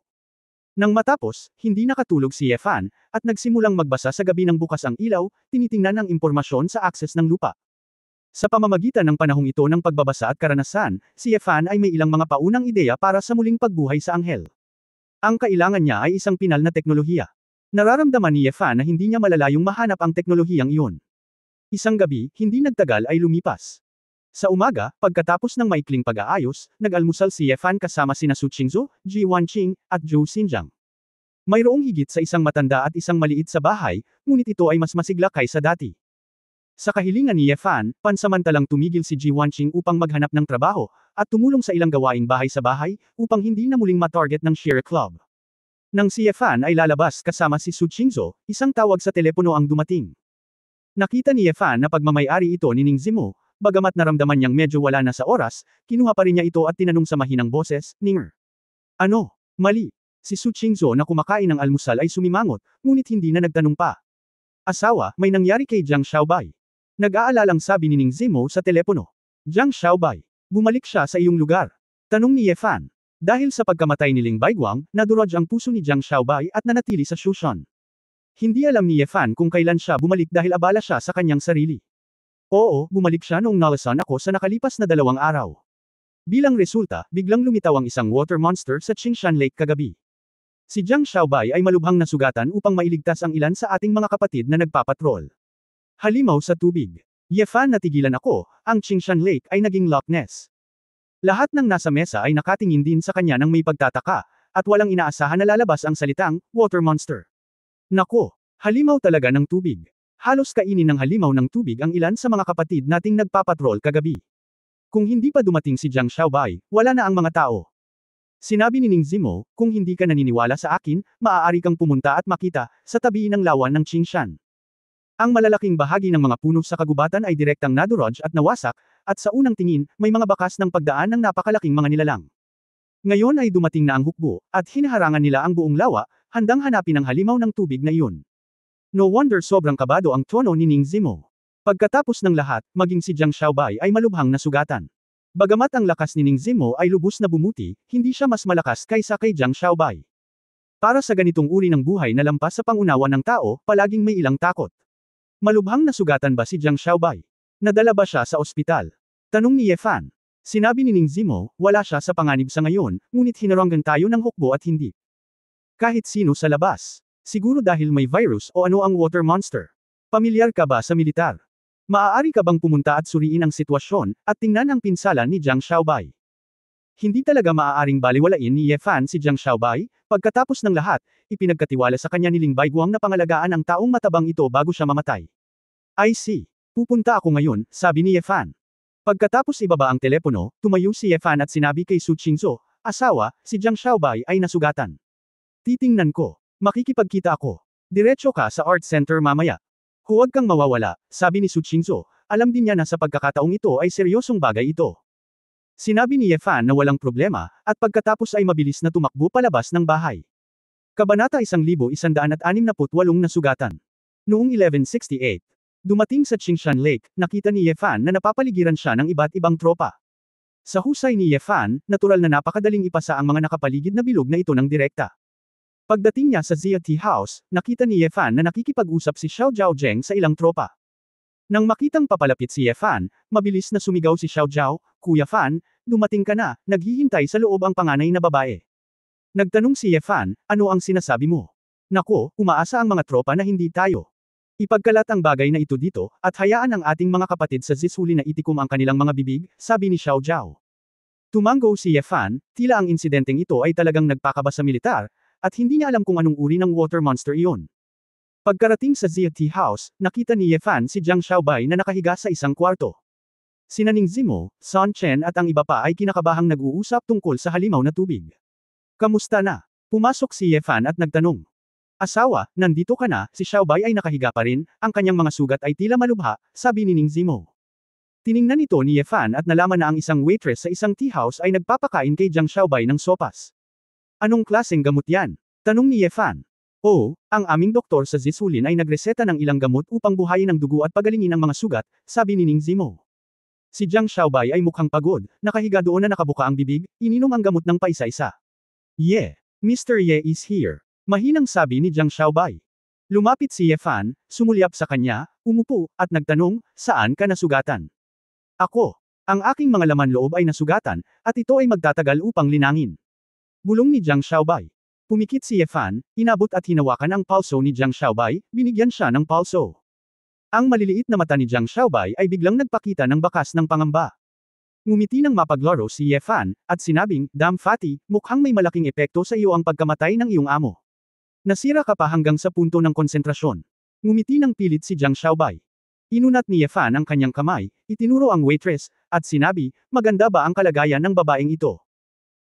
Nang matapos, hindi nakatulog si Yefan, at nagsimulang magbasa sa gabi ng bukas ang ilaw, tinitingnan ang impormasyon sa akses ng lupa. Sa pamamagitan ng panahong ito ng pagbabasa at karanasan, si Yefan ay may ilang mga paunang ideya para sa muling pagbuhay sa anghel. Ang kailangan niya ay isang pinal na teknolohiya. Nararamdaman ni Yefan na hindi niya malalayong mahanap ang teknolohiyang iyon. Isang gabi, hindi nagtagal ay lumipas. Sa umaga, pagkatapos ng maikling pag-aayos, nag-almusal si Yefan kasama sina Su Qingzhou, Ji Wanqing, at Zhou Xinjiang. Mayroong higit sa isang matanda at isang maliit sa bahay, ngunit ito ay mas masigla kaysa dati. Sa kahilingan ni Yefan, pansamantalang tumigil si Ji Wanqing upang maghanap ng trabaho, at tumulong sa ilang gawaing bahay sa bahay, upang hindi na muling matarget ng Share Club. Nang si Yefan ay lalabas kasama si Su Qingzhou, isang tawag sa telepono ang dumating. Nakita ni Yefan na pagmamayari ito ni Ning Zimo, bagamat naramdaman niyang medyo wala na sa oras, kinuha pa rin niya ito at tinanong sa mahinang boses, Ninger. Ano? Mali. Si Su Qingzuo na kumakain ng almusal ay sumimangot, ngunit hindi na nagtanong pa. Asawa, may nangyari kay Jiang Xiaobai. Nag-aalalang sabi ni Ning Zimo sa telepono. Jiang Xiaobai. Bumalik siya sa iyong lugar. Tanong ni Ye Fan. Dahil sa pagkamatay ni Ling Baiguang, nadurog ang puso ni Jiang Xiaobai at nanatili sa Shushan. Hindi alam ni Ye Fan kung kailan siya bumalik dahil abala siya sa kanyang sarili. Oo, bumalik siya noong nalasan ako sa nakalipas na 2 araw. Bilang resulta, biglang lumitaw ang isang water monster sa Qingshan Lake kagabi. Si Jiang Xiaobai ay malubhang nasugatan upang mailigtas ang ilan sa ating mga kapatid na nagpapatrol. Halimaw sa tubig. Ye Fan, natigilan ako, ang Qingshan Lake ay naging Loch Ness. Lahat ng nasa mesa ay nakatingin din sa kanya ng may pagtataka, at walang inaasahan na lalabas ang salitang, water monster. Nako, halimaw talaga ng tubig. Halos kainin ng halimaw ng tubig ang ilan sa mga kapatid nating nagpapatrol kagabi. Kung hindi pa dumating si Jiang Xiaobai, wala na ang mga tao. Sinabi ni Ning Zimo, kung hindi ka naniniwala sa akin, maaari kang pumunta at makita, sa tabi ng lawan ng Qingshan. Ang malalaking bahagi ng mga puno sa kagubatan ay direktang nadurog at nawasak, at sa unang tingin, may mga bakas ng pagdaan ng napakalaking mga nilalang. Ngayon ay dumating na ang hukbo, at hinaharangan nila ang buong lawa, handang hanapin ang halimaw ng tubig na iyon. No wonder sobrang kabado ang tono ni Ning Zimo. Pagkatapos ng lahat, maging si Jiang Xiaobai ay malubhang nasugatan. Bagamat ang lakas ni Ning Zimo ay lubos na bumuti, hindi siya mas malakas kaysa kay Jiang Xiaobai. Para sa ganitong uri ng buhay na lampas sa pangunawa ng tao, palaging may ilang takot. Malubhang nasugatan ba si Jiang Xiaobai? Nadala ba siya sa ospital? Tanong ni Ye Fan. Sinabi ni Ning Zimo, wala siya sa panganib sa ngayon, ngunit hinaranggan tayo ng hukbo at hindi. Kahit sino sa labas. Siguro dahil may virus o ano ang water monster. Pamilyar ka ba sa militar? Maaari ka bang pumunta at suriin ang sitwasyon, at tingnan ang pinsala ni Jiang Xiaobai? Hindi talaga maaaring baliwalain ni Ye Fan si Jiang Xiaobai, pagkatapos ng lahat, ipinagkatiwala sa kanya ni Ling Baiguang na pangalagaan ang taong matabang ito bago siya mamatay. I see. Pupunta ako ngayon, sabi ni Ye Fan. Pagkatapos ibaba ang telepono, tumayo si Ye Fan at sinabi kay Su Qingzuo, asawa, si Jiang Xiaobai ay nasugatan. Titingnan ko. Makikipagkita ako. Diretso ka sa art center mamaya. Huwag kang mawawala, sabi ni Su Qingzuo, alam din niya na sa pagkakataong ito ay seryosong bagay ito. Sinabi ni Ye Fan na walang problema, at pagkatapos ay mabilis na tumakbo palabas ng bahay. Kabanata 1168 nasugatan. Noong 1168, dumating sa Qingshan Lake, nakita ni Ye Fan na napapaligiran siya ng iba't ibang tropa. Sa husay ni Ye Fan, natural na napakadaling ipasa ang mga nakapaligid na bilog na ito ng direkta. Pagdating niya sa Zia Tea House, nakita ni Ye Fan na nakikipag-usap si Xiao Zhaozheng sa ilang tropa. Nang makitang papalapit si Ye Fan, mabilis na sumigaw si Xiao Zhao, Kuya Fan, dumating ka na, naghihintay sa loob ang panganay na babae. Nagtanong si Ye Fan, ano ang sinasabi mo? Nako, umaasa ang mga tropa na hindi tayo. Ipagkalat ang bagay na ito dito, at hayaan ang ating mga kapatid sa Zishuli na itikom ang kanilang mga bibig, sabi ni Xiao Zhao. Tumanggo si Ye Fan, tila ang insidenteng ito ay talagang nagpakaba sa militar, at hindi niya alam kung anong uri ng water monster iyon. Pagkarating sa Zia Tea House, nakita ni Ye Fan si Jiang Xiaobai na nakahiga sa isang kwarto. Sina Ning Zimo, Sun Chen at ang iba pa ay kinakabahang nag-uusap tungkol sa halimaw na tubig. Kamusta na? Pumasok si Ye Fan at nagtanong. Asawa, nandito ka na, si Xiaobai ay nakahiga pa rin, ang kanyang mga sugat ay tila malubha, sabi ni Ning Zimo. Tiningnan ito ni Ye Fan at nalaman na ang isang waitress sa isang tea house ay nagpapakain kay Jiang Xiaobai ng sopas. Anong klaseng gamot yan? Tanong ni Ye Fan. Oo, ang aming doktor sa Zishulin ay nagreseta ng ilang gamot upang buhayin ang dugo at pagalingin ang mga sugat, sabi ni Ning Zimo. Si Jiang Xiaobai ay mukhang pagod, nakahiga doon na nakabuka ang bibig, ininom ang gamot ng paisa-isa. Yeah, Mr. Ye is here. Mahinang sabi ni Jiang Xiaobai. Lumapit si Ye Fan, sumulyap sa kanya, umupo, at nagtanong, saan ka nasugatan? Ako. Ang aking mga laman loob ay nasugatan, at ito ay magtatagal upang linangin. Bulong ni Jiang Xiaobai. Pumikit si Ye Fan, inabot at hinawakan ang pulso ni Jiang Xiaobai, binigyan siya ng pulso. Ang maliliit na mata ni Jiang Xiaobai ay biglang nagpakita ng bakas ng pangamba. Ngumiti ng mapaglaro si Ye Fan, at sinabing, Damn Fatty, mukhang may malaking epekto sa iyo ang pagkamatay ng iyong amo. Nasira ka pa hanggang sa punto ng konsentrasyon. Ngumiti ng pilit si Jiang Xiaobai. Inunat ni Ye Fan ang kanyang kamay, itinuro ang waitress, at sinabi, maganda ba ang kalagayan ng babaeng ito?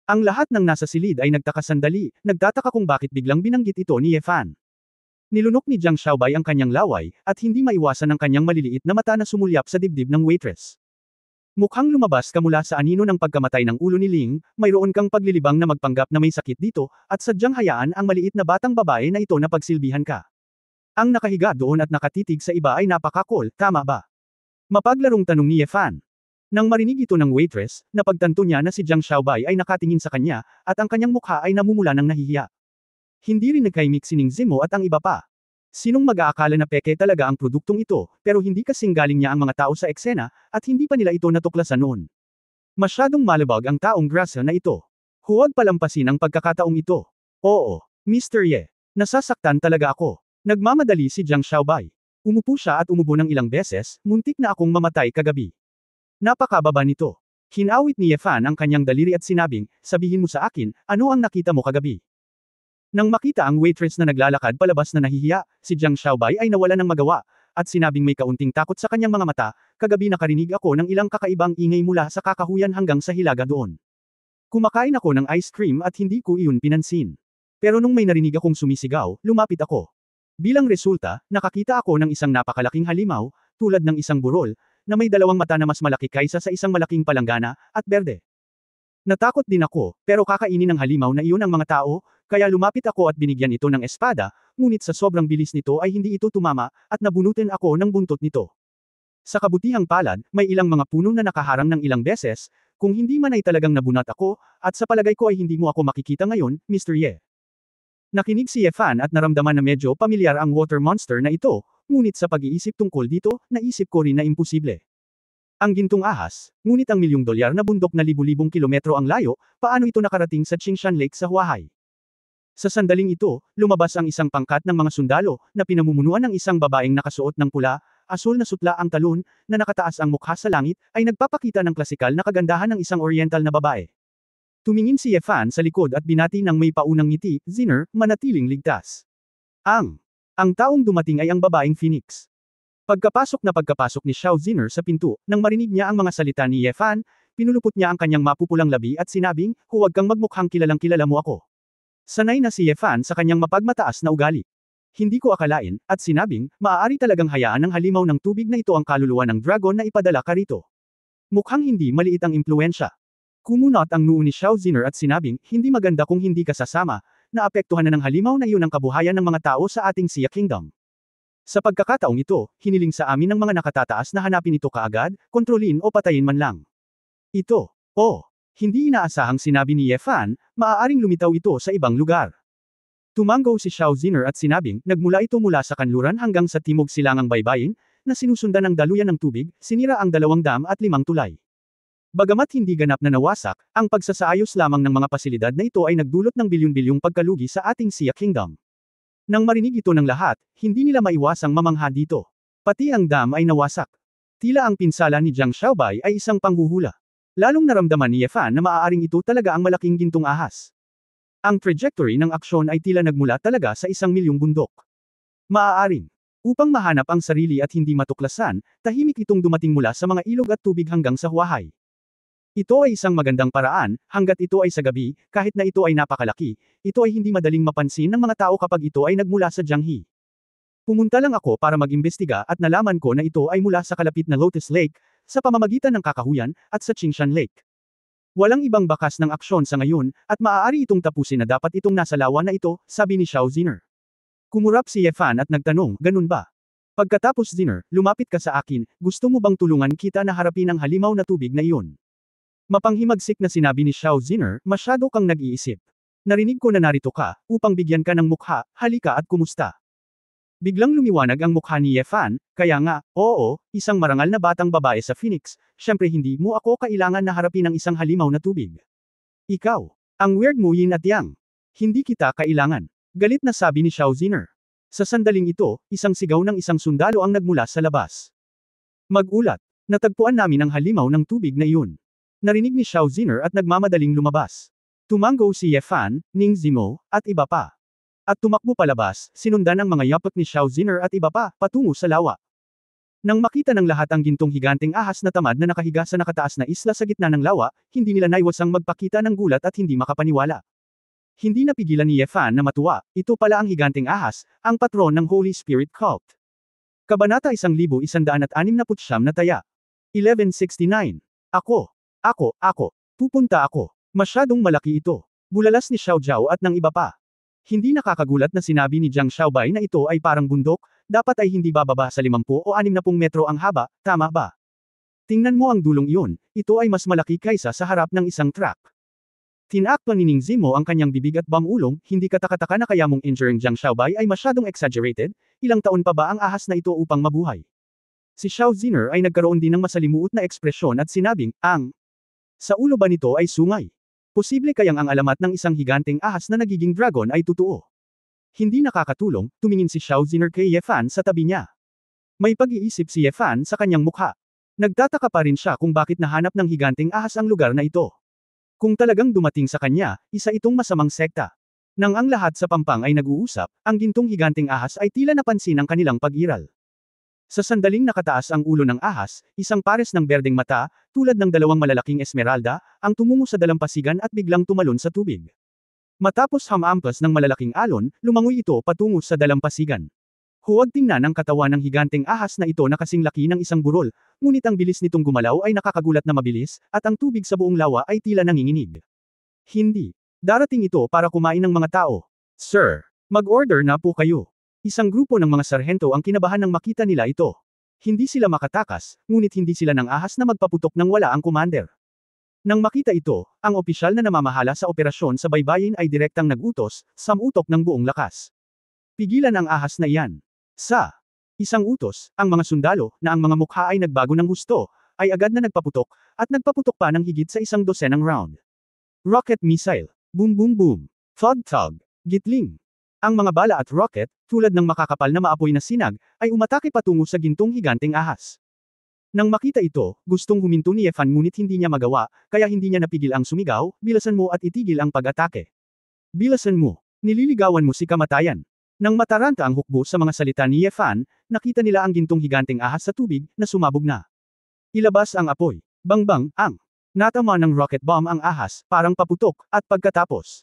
Ang lahat ng nasa silid ay nagtaka sandali, nagtataka kung bakit biglang binanggit ito ni Ye Fan. Nilunok ni Jiang Xiaobai ang kanyang laway, at hindi maiwasan ang kanyang maliliit na mata na sumulyap sa dibdib ng waitress. Mukhang lumabas ka mula sa anino ng pagkamatay ng ulo ni Ling, mayroon kang paglilibang na magpanggap na may sakit dito, at sadyang hayaan ang maliit na batang babae na ito na pagsilbihan ka. Ang nakahiga doon at nakatitig sa iba ay napaka-cool, tama ba? Mapaglarong tanong ni Ye Fan. Nang marinig ito ng waitress, napagtanto niya na si Jiang Xiaobai ay nakatingin sa kanya, at ang kanyang mukha ay namumula ng nahihiya. Hindi rin nagkaimik si Ning Zimo at ang iba pa. Sinong mag-aakala na peke talaga ang produktong ito, pero hindi kasing galing niya ang mga tao sa eksena, at hindi pa nila ito natuklasan noon. Masyadong malabag ang taong grasa na ito. Huwag palampasin ang pagkakataong ito. Oo, Mr. Ye. Nasasaktan talaga ako. Nagmamadali si Jiang Xiaobai. Umupo siya at umubo ng ilang beses, muntik na akong mamatay kagabi. Napakababa nito. Hinawit ni Ye Fan ang kanyang daliri at sinabing, sabihin mo sa akin, ano ang nakita mo kagabi? Nang makita ang waitress na naglalakad palabas na nahihiya, si Jiang Xiaobai ay nawala ng magawa, at sinabing may kaunting takot sa kanyang mga mata, kagabi nakarinig ako ng ilang kakaibang ingay mula sa kakahuyan hanggang sa hilaga doon. Kumakain ako ng ice cream at hindi ko iyon pinansin. Pero nung may narinig akong sumisigaw, lumapit ako. Bilang resulta, nakakita ako ng isang napakalaking halimaw, tulad ng isang burol, na may dalawang mata na mas malaki kaysa sa isang malaking palanggana, at berde. Natakot din ako, pero kakainin ng halimaw na iyon ang mga tao, kaya lumapit ako at binigyan ito ng espada, ngunit sa sobrang bilis nito ay hindi ito tumama, at nabunutin ako ng buntot nito. Sa kabutihang palad, may ilang mga puno na nakaharang ng ilang beses, kung hindi man ay talagang nabunat ako, at sa palagay ko ay hindi mo ako makikita ngayon, Mr. Ye. Nakinig si Ye Fan at naramdaman na medyo pamilyar ang water monster na ito, ngunit sa pag-iisip tungkol dito, naisip ko rin na imposible. Ang gintong ahas, ngunit ang $1,000,000 na bundok na libu-libong kilometro ang layo, paano ito nakarating sa Qingshan Lake sa Huahai? Sa sandaling ito, lumabas ang isang pangkat ng mga sundalo, na pinamumunuan ng isang babaeng nakasuot ng pula, asul na sutla ang talon, na nakataas ang mukha sa langit, ay nagpapakita ng klasikal na kagandahan ng isang oriental na babae. Tumingin si Ye Fan sa likod at binati ng may paunang ngiti, Zinner, manatiling ligtas. Ang taong dumating ay ang babaeng Phoenix. Pagkapasok ni Xiao Zinner sa pinto, nang marinig niya ang mga salita ni Ye Fan, pinulupot niya ang kanyang mapupulang labi at sinabing, huwag kang magmukhang kilalang kilala mo ako. Sanay na si Ye Fan sa kanyang mapagmataas na ugali. Hindi ko akalain, at sinabing, maaari talagang hayaan ng halimaw ng tubig na ito ang kaluluwa ng dragon na ipadala ka rito. Mukhang hindi maliit ang impluensya. Kumunot ang noo ni Xiao Zinner at sinabing, hindi maganda kung hindi ka sasama, naapektuhan na ng halimaw na iyon ang kabuhayan ng mga tao sa ating Xia Kingdom. Sa pagkakataong ito, hiniling sa amin ng mga nakatataas na hanapin ito kaagad, kontrolin o patayin man lang. Hindi inaasahang sinabi ni Ye Fan, maaaring lumitaw ito sa ibang lugar. Tumanggo si Xiao Zinner at sinabing, nagmula ito mula sa kanluran hanggang sa timog silangang baybayin, na sinusundan ng daluyan ng tubig, sinira ang 2 dam at 5 tulay. Bagamat hindi ganap na nawasak, ang pagsasaayos lamang ng mga pasilidad na ito ay nagdulot ng bilyon-bilyong pagkalugi sa ating Xia Kingdom. Nang marinig ito ng lahat, hindi nila maiwasang mamangha dito. Pati ang dam ay nawasak. Tila ang pinsala ni Jiang Xiaobai ay isang panghuhula. Lalong naramdaman ni Ye Fan na maaaring ito talaga ang malaking gintong ahas. Ang trajectory ng aksyon ay tila nagmula talaga sa 1,000,000 bundok. Maaaring. Upang mahanap ang sarili at hindi matuklasan, tahimik itong dumating mula sa mga ilog at tubig hanggang sa Huahai. Ito ay isang magandang paraan, hanggat ito ay sa gabi, kahit na ito ay napakalaki, ito ay hindi madaling mapansin ng mga tao kapag ito ay nagmula sa Jianghe. Pumunta lang ako para mag-imbestiga at nalaman ko na ito ay mula sa kalapit na Lotus Lake, sa pamamagitan ng kakahuyan, at sa Qingshan Lake. Walang ibang bakas ng aksyon sa ngayon, at maaari itong tapusin na dapat itong nasa lawa na ito, sabi ni Xiao Zinner. Kumurap si Ye Fan at nagtanong, ganun ba? Pagkatapos Zinner, lumapit ka sa akin, gusto mo bang tulungan kita na harapin ang halimaw na tubig na iyon? Mapanghimagsik na sinabi ni Xiao Zinner, masyado kang nag-iisip. Narinig ko na narito ka, upang bigyan ka ng mukha, halika at kumusta. Biglang lumiwanag ang mukha ni Ye Fan, kaya nga, oo, isang marangal na batang babae sa Phoenix, syempre hindi mo ako kailangan na harapin ng isang halimaw na tubig. Ikaw, ang weird mo yin at yang. Hindi kita kailangan. Galit na sabi ni Xiao Zinner. Sa sandaling ito, isang sigaw ng isang sundalo ang nagmula sa labas. Magulat, natagpuan namin ang halimaw ng tubig na iyon. Narinig ni Xiao Zinner at nagmamadaling lumabas. Tumanggo si Ye Fan, Ning Zimo, at iba pa. At tumakbo palabas, sinundan ang mga yapak ni Xiao Zinner at iba pa, patungo sa lawa. Nang makita ng lahat ang gintong higanteng ahas na tamad na nakahiga sa nakataas na isla sa gitna ng lawa, hindi nila naiwasang magpakita ng gulat at hindi makapaniwala. Hindi napigilan ni Ye Fan na matuwa, ito pala ang higanteng ahas, ang patron ng Holy Spirit Cult. Kabanata 1169 na taya. 1169 Ako. Pupunta ako. Masyadong malaki ito. Bulalas ni Xiao Jiao at ng iba pa. Hindi nakakagulat na sinabi ni Jiang Xiaobai na ito ay parang bundok, dapat ay hindi bababa sa 50 o 60 metro ang haba, tama ba? Tingnan mo ang dulong iyon, ito ay mas malaki kaysa sa harap ng isang truck. Tinakpan ni Ning Zimo ang kanyang bibig at bamulong, hindi katakataka na kaya mong injuring Jiang Xiaobai ay masyadong exaggerated, ilang taon pa ba ang ahas na ito upang mabuhay? Si Xiao Ziner ay nagkaroon din ng masalimuot na ekspresyon at sinabing, sa ulo ba nito ay sungay? Posible kayang ang alamat ng isang higanteng ahas na nagiging dragon ay totoo. Hindi nakakatulong, tumingin si Xiao Ziner kay Ye Fan sa tabi niya. May pag-iisip si Ye Fan sa kanyang mukha. Nagtataka pa rin siya kung bakit nahanap ng higanteng ahas ang lugar na ito. Kung talagang dumating sa kanya, isa itong masamang sekta. Nang ang lahat sa pampang ay nag-uusap, ang gintong higanteng ahas ay tila napansin ang kanilang pag-iral. Sa sandaling nakataas ang ulo ng ahas, isang pares ng berdeng mata, tulad ng dalawang malalaking esmeralda, ang tumungo sa dalampasigan at biglang tumalon sa tubig. Matapos hamampas ng malalaking alon, lumangoy ito patungo sa dalampasigan. Huwag tingnan ang katawan ng higanteng ahas na ito na kasing laki ng isang burol, ngunit ang bilis nitong gumalaw ay nakakagulat na mabilis, at ang tubig sa buong lawa ay tila nanginginig. Hindi. Darating ito para kumain ng mga tao. Sir, mag-order na po kayo. Isang grupo ng mga sarhento ang kinabahan nang makita nila ito. Hindi sila makatakas, ngunit hindi sila ng ahas na magpaputok nang wala ang commander. Nang makita ito, ang opisyal na namamahala sa operasyon sa baybayin ay direktang nag-utos, samutok ng buong lakas. Pigilan ang ahas na iyan. Sa isang utos, ang mga sundalo, na ang mga mukha ay nagbago ng husto, ay agad na nagpaputok, at nagpaputok pa ng higit sa 100 round. Rocket missile. Boom boom boom. Thud thug. Gitling. Ang mga bala at rocket, tulad ng makakapal na maapoy na sinag, ay umatake patungo sa gintong higanteng ahas. Nang makita ito, gustong huminto ni Ye Fan ngunit hindi niya magawa, kaya hindi niya napigil ang sumigaw, bilasan mo at itigil ang pag-atake. Bilasan mo. Nililigawan mo si kamatayan. Nang mataranta ang hukbo sa mga salita ni Ye Fan, nakita nila ang gintong higanteng ahas sa tubig, na sumabog na. Ilabas ang apoy. Bangbang, natama ng rocket bomb ang ahas, parang paputok, at pagkatapos.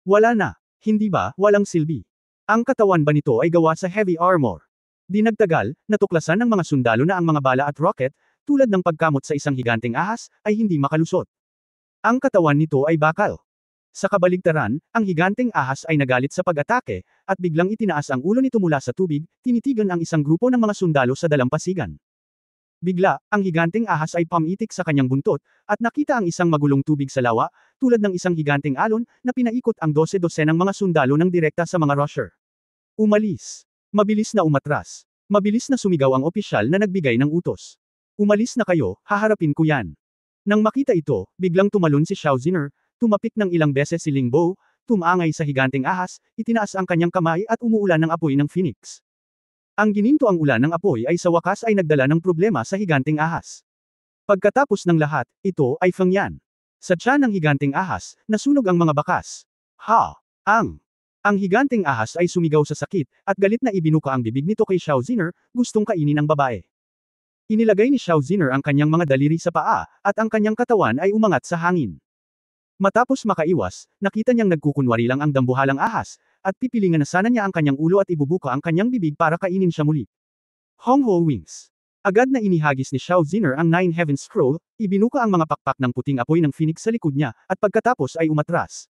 Wala na. Hindi ba, walang silbi? Ang katawan ba nito ay gawa sa heavy armor? Di nagtagal, natuklasan ng mga sundalo na ang mga bala at rocket, tulad ng pagkamot sa isang higanteng ahas, ay hindi makalusot. Ang katawan nito ay bakal. Sa kabaligtaran, ang higanteng ahas ay nagalit sa pag-atake, at biglang itinaas ang ulo nito mula sa tubig, tinitigan ang isang grupo ng mga sundalo sa dalampasigan. Bigla, ang higanteng ahas ay pamitik sa kanyang buntot, at nakita ang isang magulong tubig sa lawa, tulad ng isang higanteng alon, na pinaikot ang 12-12 ng mga sundalo ng direkta sa mga rusher. Umalis. Mabilis na umatras. Mabilis na sumigaw ang opisyal na nagbigay ng utos. Umalis na kayo, haharapin ko yan. Nang makita ito, biglang tumalon si Xiao Ziner, tumapik ng ilang beses si Ling Bo, tumangay sa higanteng ahas, itinaas ang kanyang kamay at umuulan ng apoy ng phoenix. Ang gininto ang ulan ng apoy ay sa wakas ay nagdala ng problema sa higanteng ahas. Pagkatapos ng lahat, ito ay Feng Yan. Sa tiyan ng higanteng ahas, nasunog ang mga bakas. Ang higanteng ahas ay sumigaw sa sakit, at galit na ibinuka ang bibig nito kay Xiao Ziner, gustong kainin ang babae. Inilagay ni Xiao Ziner ang kanyang mga daliri sa paa, at ang kanyang katawan ay umangat sa hangin. Matapos makaiwas, nakita niyang nagkukunwari lang ang dambuhalang ahas, at pipilingan na sana niya ang kanyang ulo at ibubuka ang kanyang bibig para kainin siya muli. Hong Ho Wings. Agad na inihagis ni Xiao Ziner ang Nine Heavens Scroll, ibinuka ang mga pakpak ng puting apoy ng phoenix sa likod niya, at pagkatapos ay umatras.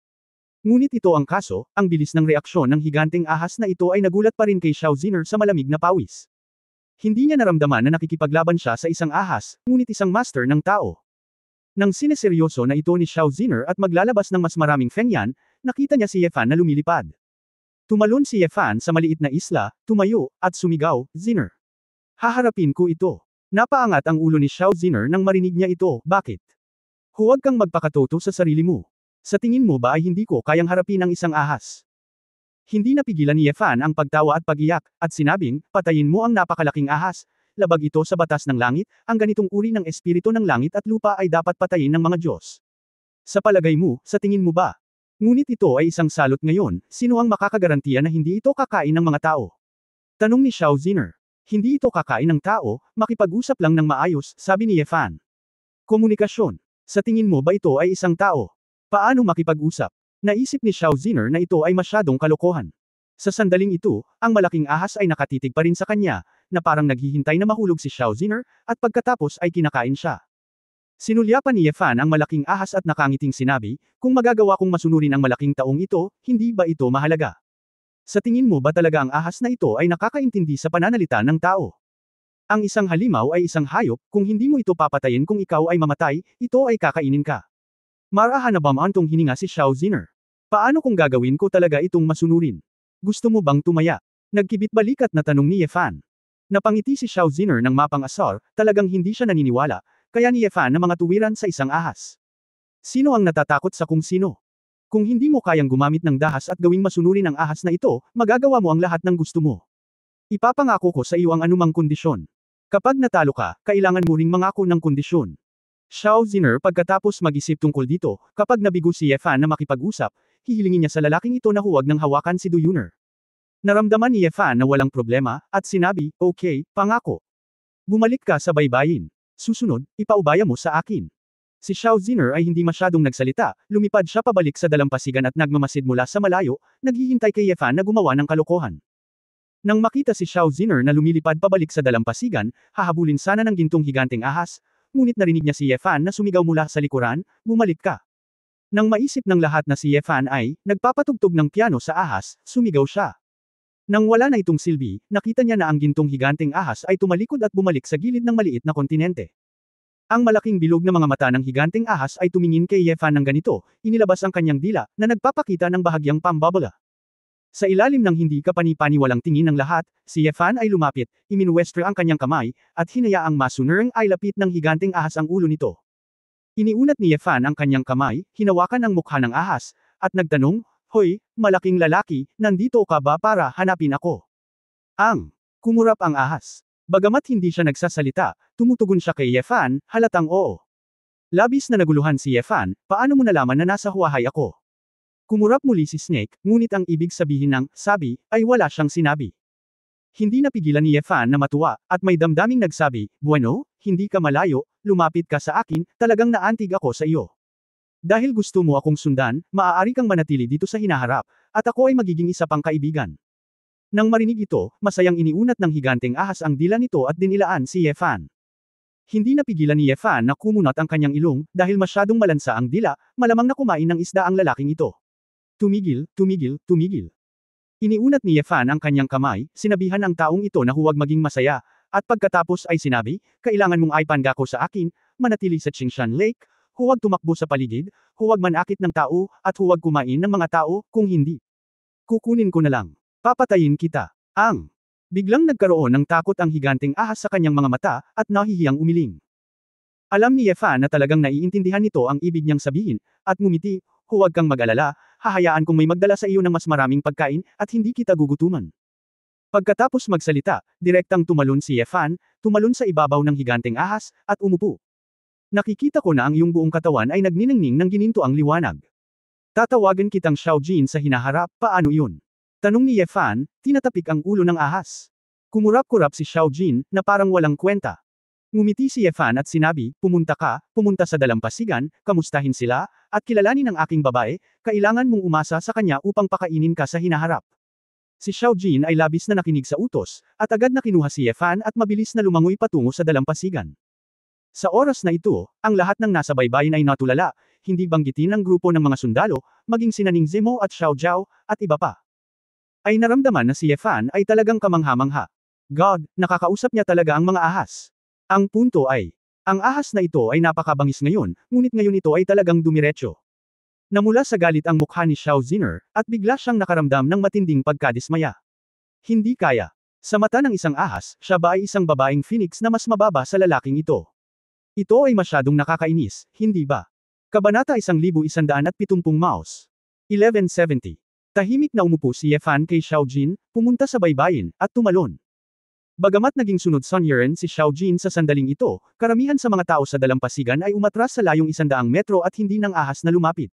Ngunit ito ang kaso, ang bilis ng reaksyon ng higanteng ahas na ito ay nagulat pa rin kay Xiao Ziner sa malamig na pawis. Hindi niya naramdaman na nakikipaglaban siya sa isang ahas, ngunit isang master ng tao. Nang sineseryoso na ito ni Xiao Ziner at maglalabas ng mas maraming Feng Yan, nakita niya si Ye Fan na lumilipad. Tumalon si Ye Fan sa maliit na isla, tumayo, at sumigaw, Ziner. Haharapin ko ito. Napaangat ang ulo ni Xiao Ziner nang marinig niya ito, bakit? Huwag kang magpakatoto sa sarili mo. Sa tingin mo ba ay hindi ko kayang harapin ang isang ahas? Hindi napigilan ni Ye Fan ang pagtawa at pag-iyak, at sinabing, patayin mo ang napakalaking ahas. Labag ito sa batas ng langit, ang ganitong uri ng espiritu ng langit at lupa ay dapat patayin ng mga Diyos. Sa palagay mo, sa tingin mo ba? Ngunit ito ay isang salot ngayon, sino ang makakagarantiya na hindi ito kakain ng mga tao? Tanong ni Xiao Ziner. Hindi ito kakain ng tao, makipag-usap lang ng maayos, sabi ni Ye Fan. Komunikasyon. Sa tingin mo ba ito ay isang tao? Paano makipag-usap? Naisip ni Xiao Ziner na ito ay masyadong kalokohan. Sa sandaling ito, ang malaking ahas ay nakatitig pa rin sa kanya, na parang naghihintay na mahulog si Xiao Ziner, at pagkatapos ay kinakain siya. Sinulyapan ni Yefan ang malaking ahas at nakangiting sinabi, kung magagawa kong masunurin ang malaking taong ito, hindi ba ito mahalaga? Sa tingin mo ba talaga ang ahas na ito ay nakakaintindi sa pananalita ng tao? Ang isang halimaw ay isang hayop, kung hindi mo ito papatayin kung ikaw ay mamatay, ito ay kakainin ka. Marahan na ba maantong hininga si Xiao Ziner? Paano kung gagawin ko talaga itong masunurin? Gusto mo bang tumaya? Nagkibit balikat na tanong ni Yefan. Napangiti si Xiao Ziner ng mapang-asar, talagang hindi siya naniniwala, kaya ni Yefan na mga tuwiran sa isang ahas. Sino ang natatakot sa kung sino? Kung hindi mo kayang gumamit ng dahas at gawing masunurin ang ahas na ito, magagawa mo ang lahat ng gusto mo. Ipapangako ko sa iyo ang anumang kondisyon. Kapag natalo ka, kailangan mo ring mangako ng kondisyon. Xiao Ziner pagkatapos mag-isip tungkol dito, kapag nabigo si Yefan na makipag-usap, hihilingin niya sa lalaking ito na huwag nang hawakan si Du Yuner. Naramdaman ni Yefan na walang problema, at sinabi, okay, pangako. Bumalik ka sa baybayin. Susunod, ipaubaya mo sa akin. Si Xiao Ziner ay hindi masyadong nagsalita, lumipad siya pabalik sa dalampasigan at nagmamasid mula sa malayo, naghihintay kay Yefan na gumawa ng kalokohan. Nang makita si Xiao Ziner na lumilipad pabalik sa dalampasigan, hahabulin sana ng gintong higanteng ahas, ngunit narinig niya si Yefan na sumigaw mula sa likuran, bumalik ka. Nang maisip ng lahat na si Yefan ay, nagpapatugtog ng piano sa ahas, sumigaw siya. Nang wala na itong silbi, nakita niya na ang gintong higanteng ahas ay tumalikod at bumalik sa gilid ng maliit na kontinente. Ang malaking bilog na mga mata ng higanteng ahas ay tumingin kay Yefan ng ganito, inilabas ang kanyang dila, na nagpapakita ng bahagyang pambabala. Sa ilalim ng hindi kapani-paniwalang tingin ng lahat, si Yefan ay lumapit, iminwestre ang kanyang kamay, at hinayaang masunerang ay lapit ng higanteng ahas ang ulo nito. Iniunat ni Yefan ang kanyang kamay, hinawakan ang mukha ng ahas, at nagtanong, Hoy, malaking lalaki, nandito ka ba para hanapin ako? Kumurap ang ahas. Bagamat hindi siya nagsasalita, tumutugon siya kay Yefan, halatang oo. Labis na naguluhan si Yefan, paano mo nalaman na nasa Huahay ako? Kumurap muli si Snake, ngunit ang ibig sabihin ng sabi ay wala siyang sinabi. Hindi napigilan ni Yefan na matuwa, at may damdaming nagsabi, Bueno, hindi ka malayo, lumapit ka sa akin, talagang naantig ako sa iyo. Dahil gusto mo akong sundan, maaari kang manatili dito sa hinaharap, at ako ay magiging isa pang kaibigan. Nang marinig ito, masayang iniunat ng higanteng ahas ang dila nito at dinilaan si Yefan. Hindi napigilan ni Yefan na kumunat ang kanyang ilong, dahil masyadong malansa ang dila, malamang na kumain ng isda ang lalaking ito. Tumigil, tumigil, tumigil. Iniunat ni Yefan ang kanyang kamay, sinabihan ang taong ito na huwag maging masaya, at pagkatapos ay sinabi, kailangan mong aipangako sa akin, manatili sa Qingshan Lake, huwag tumakbo sa paligid, huwag manakit ng tao, at huwag kumain ng mga tao, kung hindi. Kukunin ko na lang. Papatayin kita. Biglang nagkaroon ng takot ang higanteng ahas sa kanyang mga mata, at nahihiyang umiling. Alam ni Yefan na talagang naiintindihan nito ang ibig niyang sabihin, at ngumiti, huwag kang mag-alala, hahayaan kong may magdala sa iyo ng mas maraming pagkain, at hindi kita gugutuman. Pagkatapos magsalita, direktang tumalon si Yefan, tumalon sa ibabaw ng higanteng ahas, at umupo. Nakikita ko na ang iyong buong katawan ay nagniningning ng gininto ang liwanag. Tatawagan kitang Xiao Jin sa hinaharap, paano iyon? Tanong ni Yefan, tinatapik ang ulo ng ahas. Kumurap-kurap si Xiao Jin, na parang walang kwenta. Ngumiti si Yefan at sinabi, pumunta sa dalampasigan, kamustahin sila, at kilalanin ang aking babae, kailangan mong umasa sa kanya upang pakainin ka sa hinaharap. Si Xiao Jin ay labis na nakinig sa utos, at agad na kinuha si Yefan at mabilis na lumangoy patungo sa dalampasigan. Sa oras na ito, ang lahat ng nasa baybayin ay natulala, hindi banggitin ng grupo ng mga sundalo, maging sina Ning Zemo at Xiao Jiao, at iba pa. Ay naramdaman na si Yefan ay talagang kamangha-mangha. God, nakakausap niya talaga ang mga ahas. Ang punto ay, ang ahas na ito ay napakabangis ngayon, ngunit ngayon ito ay talagang dumiretso. Namula sa galit ang mukha ni Xiao Ziner, at bigla siyang nakaramdam ng matinding pagkadismaya. Hindi kaya. Sa mata ng isang ahas, siya ba ay isang babaeng phoenix na mas mababa sa lalaking ito? Ito ay masyadong nakakainis, hindi ba? Kabanata 1170 Mouse. 1170. Tahimik na umupo si Yefan kay Xiao Jin, pumunta sa baybayin, at tumalon. Bagamat naging sunod Sun Yuren si Xiao Jin sa sandaling ito, karamihan sa mga tao sa dalampasigan ay umatras sa layong 100 metro at hindi ng ahas na lumapit.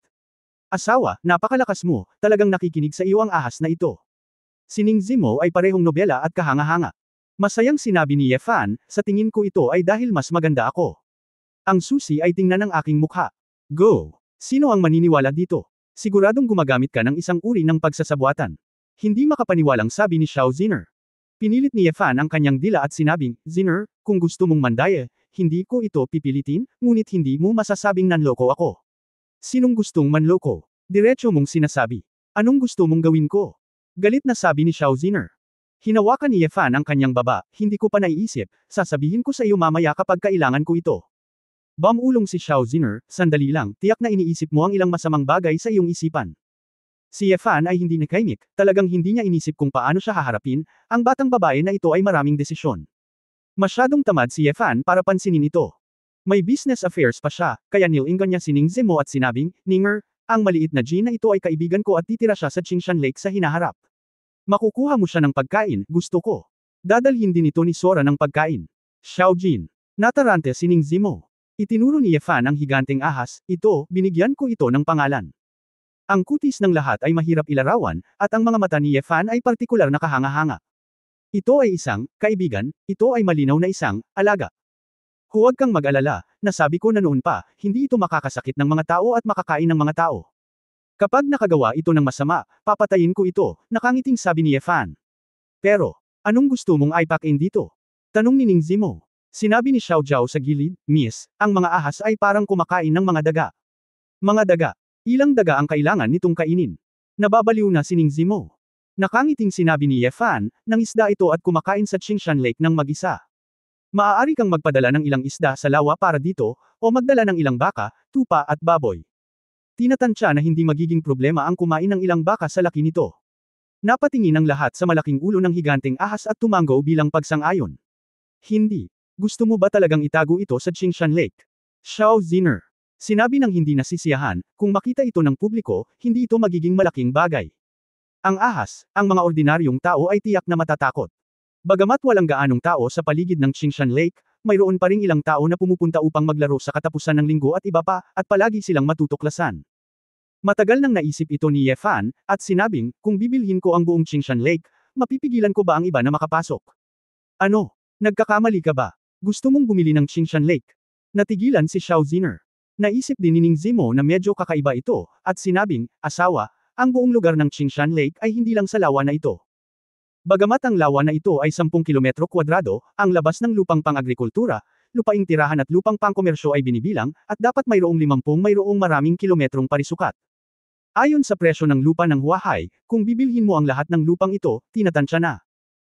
Asawa, napakalakas mo, talagang nakikinig sa iyo ang ahas na ito. Si Ning Zemo ay parehong nobela at kahanga-hanga. Masayang sinabi ni Yefan, sa tingin ko ito ay dahil mas maganda ako. Ang susi ay tingnan ng aking mukha. Go! Sino ang maniniwala dito? Siguradong gumagamit ka ng isang uri ng pagsasabuatan. Hindi makapaniwalang sabi ni Xiao Ziner. Pinilit ni Yefan ang kanyang dila at sinabing, Ziner, kung gusto mong mandaya, hindi ko ito pipilitin, ngunit hindi mo masasabing nanloko ako. Sinong gustong manloko? Diretso mong sinasabi. Anong gusto mong gawin ko? Galit na sabi ni Xiao Ziner. Hinawakan ni Ye Fan ang kanyang baba, hindi ko pa naiisip, sasabihin ko sa iyo mamaya kapag kailangan ko ito. Bumulong si Xiao Ziner, sandali lang, tiyak na iniisip mo ang ilang masamang bagay sa iyong isipan. Si Ye Fan ay hindi nakaimik, talagang hindi niya inisip kung paano siya haharapin, ang batang babae na ito ay maraming desisyon. Masyadong tamad si Ye Fan para pansinin ito. May business affairs pa siya, kaya nilingan niya si Ning Zimo at sinabing, Ninger, ang maliit na Jin na ito ay kaibigan ko at titira siya sa Qingshan Lake sa hinaharap. Makukuha mo siya ng pagkain, gusto ko. Dadalhin din ito ni Sora ng pagkain. Xiao Jin. Natarante si Ning Zimo. Itinuro ni Ye Fan ang higanteng ahas, ito, binigyan ko ito ng pangalan. Ang kutis ng lahat ay mahirap ilarawan, at ang mga mata ni Ye Fan ay partikular na kahanga-hanga. Ito ay isang, kaibigan, ito ay malinaw na isang, alaga. Huwag kang mag-alala, nasabi ko na noon pa, hindi ito makakasakit ng mga tao at makakain ng mga tao. Kapag nakagawa ito ng masama, papatayin ko ito, nakangiting sabi ni Ye Fan. Pero, anong gusto mong ipakin dito? Tanong ni Ning Zimo. Sinabi ni Xiao Zhao sa gilid, Miss, ang mga ahas ay parang kumakain ng mga daga. Mga daga. Ilang daga ang kailangan nitong kainin. Nababaliw na si Ning Zimo. Nakangiting sinabi ni Ye Fan, ng isda ito at kumakain sa Qingshan Lake ng mag-isa. Maaari kang magpadala ng ilang isda sa lawa para dito, o magdala ng ilang baka, tupa at baboy. Tinatansya na hindi magiging problema ang kumain ng ilang baka sa laki nito. Napatingin ang lahat sa malaking ulo ng higanteng ahas at tumanggo bilang pagsang-ayon. Hindi. Gusto mo ba talagang itago ito sa Qingshan Lake? Xiao Ziner. Sinabi ng hindi nasisiyahan, kung makita ito ng publiko, hindi ito magiging malaking bagay. Ang ahas, ang mga ordinaryong tao ay tiyak na matatakot. Bagamat walang gaanong tao sa paligid ng Qingshan Lake, mayroon pa ring ilang tao na pumupunta upang maglaro sa katapusan ng linggo at iba pa, at palagi silang matutuklasan. Matagal nang naisip ito ni Ye Fan, at sinabing, kung bibilhin ko ang buong Qingshan Lake, mapipigilan ko ba ang iba na makapasok? Ano? Nagkakamali ka ba? Gusto mong bumili ng Qingshan Lake? Natigilan si Xiao Ziner. Naisip din ni Ning Zimo na medyo kakaiba ito, at sinabing, asawa, ang buong lugar ng Qingshan Lake ay hindi lang sa lawa na ito. Bagamat ang lawa na ito ay 10 kilometro kwadrado, ang labas ng lupang pang-agrikultura, lupaing tirahan at lupang pang-komersyo ay binibilang, at dapat mayroong 50 mayroong maraming kilometrong parisukat. Ayon sa presyo ng lupa ng Huahay, kung bibilhin mo ang lahat ng lupang ito, tinatansya na.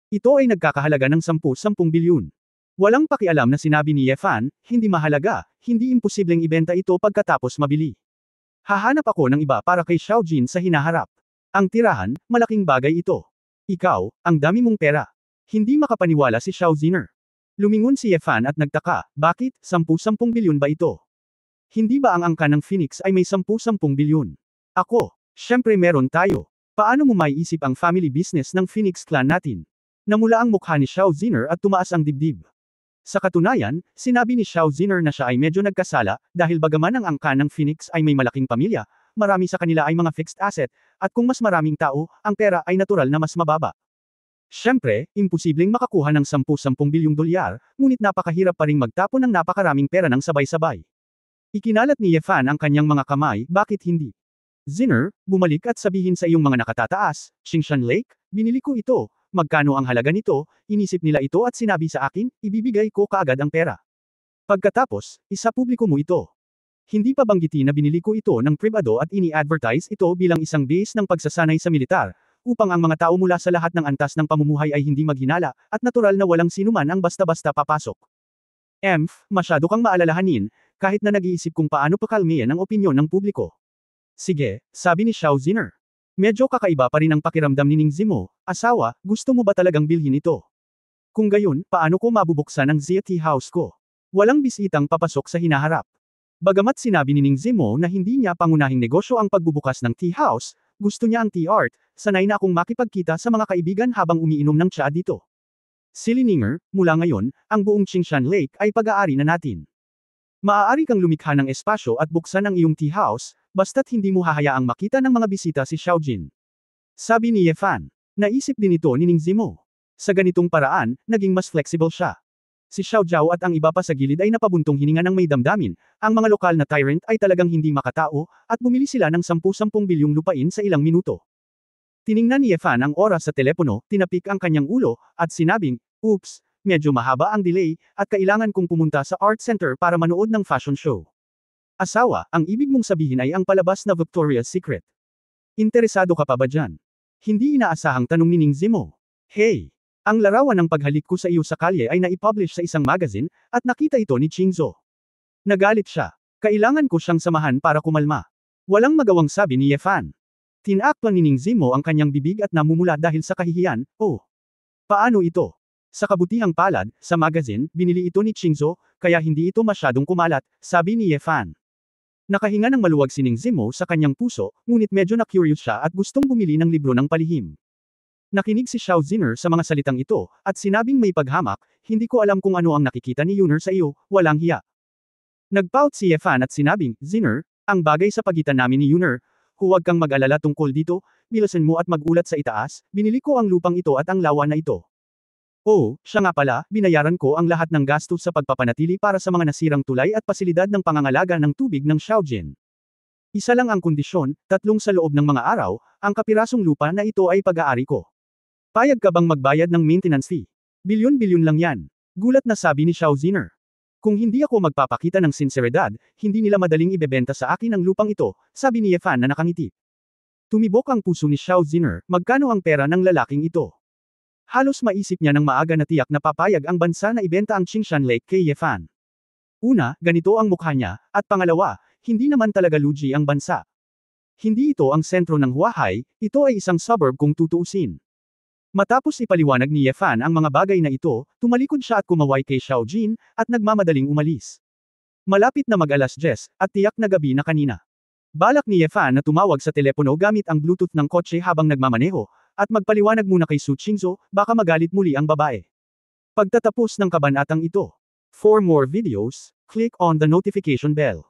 Ito ay nagkakahalaga ng 10 bilyon. Walang pakialam na sinabi ni Ye Fan, hindi mahalaga, hindi imposibleng ibenta ito pagkatapos mabili. Hahanap ako ng iba para kay Xiao Jin sa hinaharap. Ang tirahan, malaking bagay ito. Ikaw, ang dami mong pera. Hindi makapaniwala si Xiao Ziner. Lumingon si Ye Fan at nagtaka, bakit, 10 bilyon ba ito? Hindi ba ang angka ng Phoenix ay may 10 bilyon? Ako, syempre meron tayo. Paano mo maiisip ang family business ng Phoenix clan natin? Namula ang mukha ni Xiao Ziner at tumaas ang dibdib. Sa katunayan, sinabi ni Xiao Ziner na siya ay medyo nagkasala, dahil bagaman ang angka ng Phoenix ay may malaking pamilya, marami sa kanila ay mga fixed asset, at kung mas maraming tao, ang pera ay natural na mas mababa. Siyempre, imposibleng makakuha ng 10 bilyong dolyar, ngunit napakahirap pa ring magtapon ng napakaraming pera ng sabay-sabay. Ikinalat ni Ye Fan ang kanyang mga kamay, bakit hindi? Ziner, bumalik at sabihin sa iyong mga nakatataas, Qingshan Lake, binili ko ito. Magkano ang halaga nito, inisip nila ito at sinabi sa akin, ibibigay ko kaagad ang pera. Pagkatapos, isapubliko mo ito. Hindi pa banggitin na binili ko ito ng pribado at ini-advertise ito bilang isang base ng pagsasanay sa militar, upang ang mga tao mula sa lahat ng antas ng pamumuhay ay hindi maghinala, at natural na walang sinuman ang basta-basta papasok. Masyado kang maalalahanin, kahit na nag-iisip kung paano pakalmiyan ang opinyon ng publiko. Sige, sabi ni Xiao Ziner. Medyo kakaiba pa rin ang pakiramdam ni Ning Zimo, asawa, gusto mo ba talagang bilhin ito? Kung gayon, paano ko mabubuksan ang Zia Tea House ko? Walang bisitang papasok sa hinaharap. Bagamat sinabi ni Ning Zimo na hindi niya pangunahing negosyo ang pagbubukas ng tea house, gusto niya ang tea art, sanay na akong makipagkita sa mga kaibigan habang umiinom ng tsa dito. Silly Ninger, mula ngayon, ang buong Qingshan Lake ay pag-aari na natin. Maaari kang lumikha ng espasyo at buksan ang iyong tea house, basta't hindi mo hahayaang makita ng mga bisita si Xiao Jin. Sabi ni Ye Fan. Naisip din ito ni Ning Zimo. Sa ganitong paraan, naging mas flexible siya. Si Xiao Zhao at ang iba pa sa gilid ay napabuntong hininga ng may damdamin, ang mga lokal na tyrant ay talagang hindi makatao, at bumili sila ng 10 bilyong lupain sa ilang minuto. Tiningnan ni Ye Fan ang oras sa telepono, tinapik ang kanyang ulo, at sinabing, oops, medyo mahaba ang delay, at kailangan kong pumunta sa art center para manood ng fashion show. Asawa, ang ibig mong sabihin ay ang palabas na Victoria's Secret. Interesado ka pa ba dyan? Hindi inaasahang tanong ni Ning Zimo. Hey! Ang larawan ng paghalik ko sa iyo sa kalye ay naipublish sa isang magazine, at nakita ito ni Chingzo. Nagalit siya. Kailangan ko siyang samahan para kumalma. Walang magawang sabi ni Ye Fan. Tinakpan ni Ning Zimo ang kanyang bibig at namumula dahil sa kahihiyan. Oh! Paano ito? Sa kabutihang palad, sa magazine, binili ito ni Chingzo, kaya hindi ito masyadong kumalat, sabi ni Ye Fan. Nakahinga ng maluwag si Ning Zimo sa kanyang puso, ngunit medyo na-curious siya at gustong bumili ng libro ng palihim. Nakinig si Xiao Ziner sa mga salitang ito, at sinabing may paghamak, hindi ko alam kung ano ang nakikita ni Yuner sa iyo, walang hiya. Nagpout si Ye Fan at sinabing, Ziner, ang bagay sa pagitan namin ni Yuner, huwag kang mag-alala tungkol dito, bilasan mo at magulat sa itaas, binili ko ang lupang ito at ang lawa na ito. Oh, siya nga pala, binayaran ko ang lahat ng gastos sa pagpapanatili para sa mga nasirang tulay at pasilidad ng pangangalaga ng tubig ng Xiaojin. Isa lang ang kondisyon, 3 sa loob ng mga araw, ang kapirasong lupa na ito ay pag-aari ko. Payag ka bang magbayad ng maintenance fee? Bilyon-bilyon lang yan. Gulat na sabi ni Xiao Ziner. Kung hindi ako magpapakita ng sinseridad, hindi nila madaling ibebenta sa akin ang lupang ito, sabi ni Ye Fan na nakangiti. Tumibok ang puso ni Xiao Ziner, magkano ang pera ng lalaking ito? Halos maisip niya ng maaga na tiyak na papayag ang bansa na ibenta ang Qingshan Lake kay Ye Fan. Una, ganito ang mukha niya, at pangalawa, hindi naman talaga Luji ang bansa. Hindi ito ang sentro ng Huahai, ito ay isang suburb kung tutuusin. Matapos ipaliwanag ni Ye Fan ang mga bagay na ito, tumalikod siya at kumaway kay Xiaojin, at nagmamadaling umalis. Malapit na mag-alas 10, at tiyak na gabi na kanina. Balak ni Ye Fan na tumawag sa telepono gamit ang Bluetooth ng kotse habang nagmamaneho, at magpaliwanag muna kay Su Qingzo, baka magalit muli ang babae. Pagtatapos ng kabanatang ito. For more videos, click on the notification bell.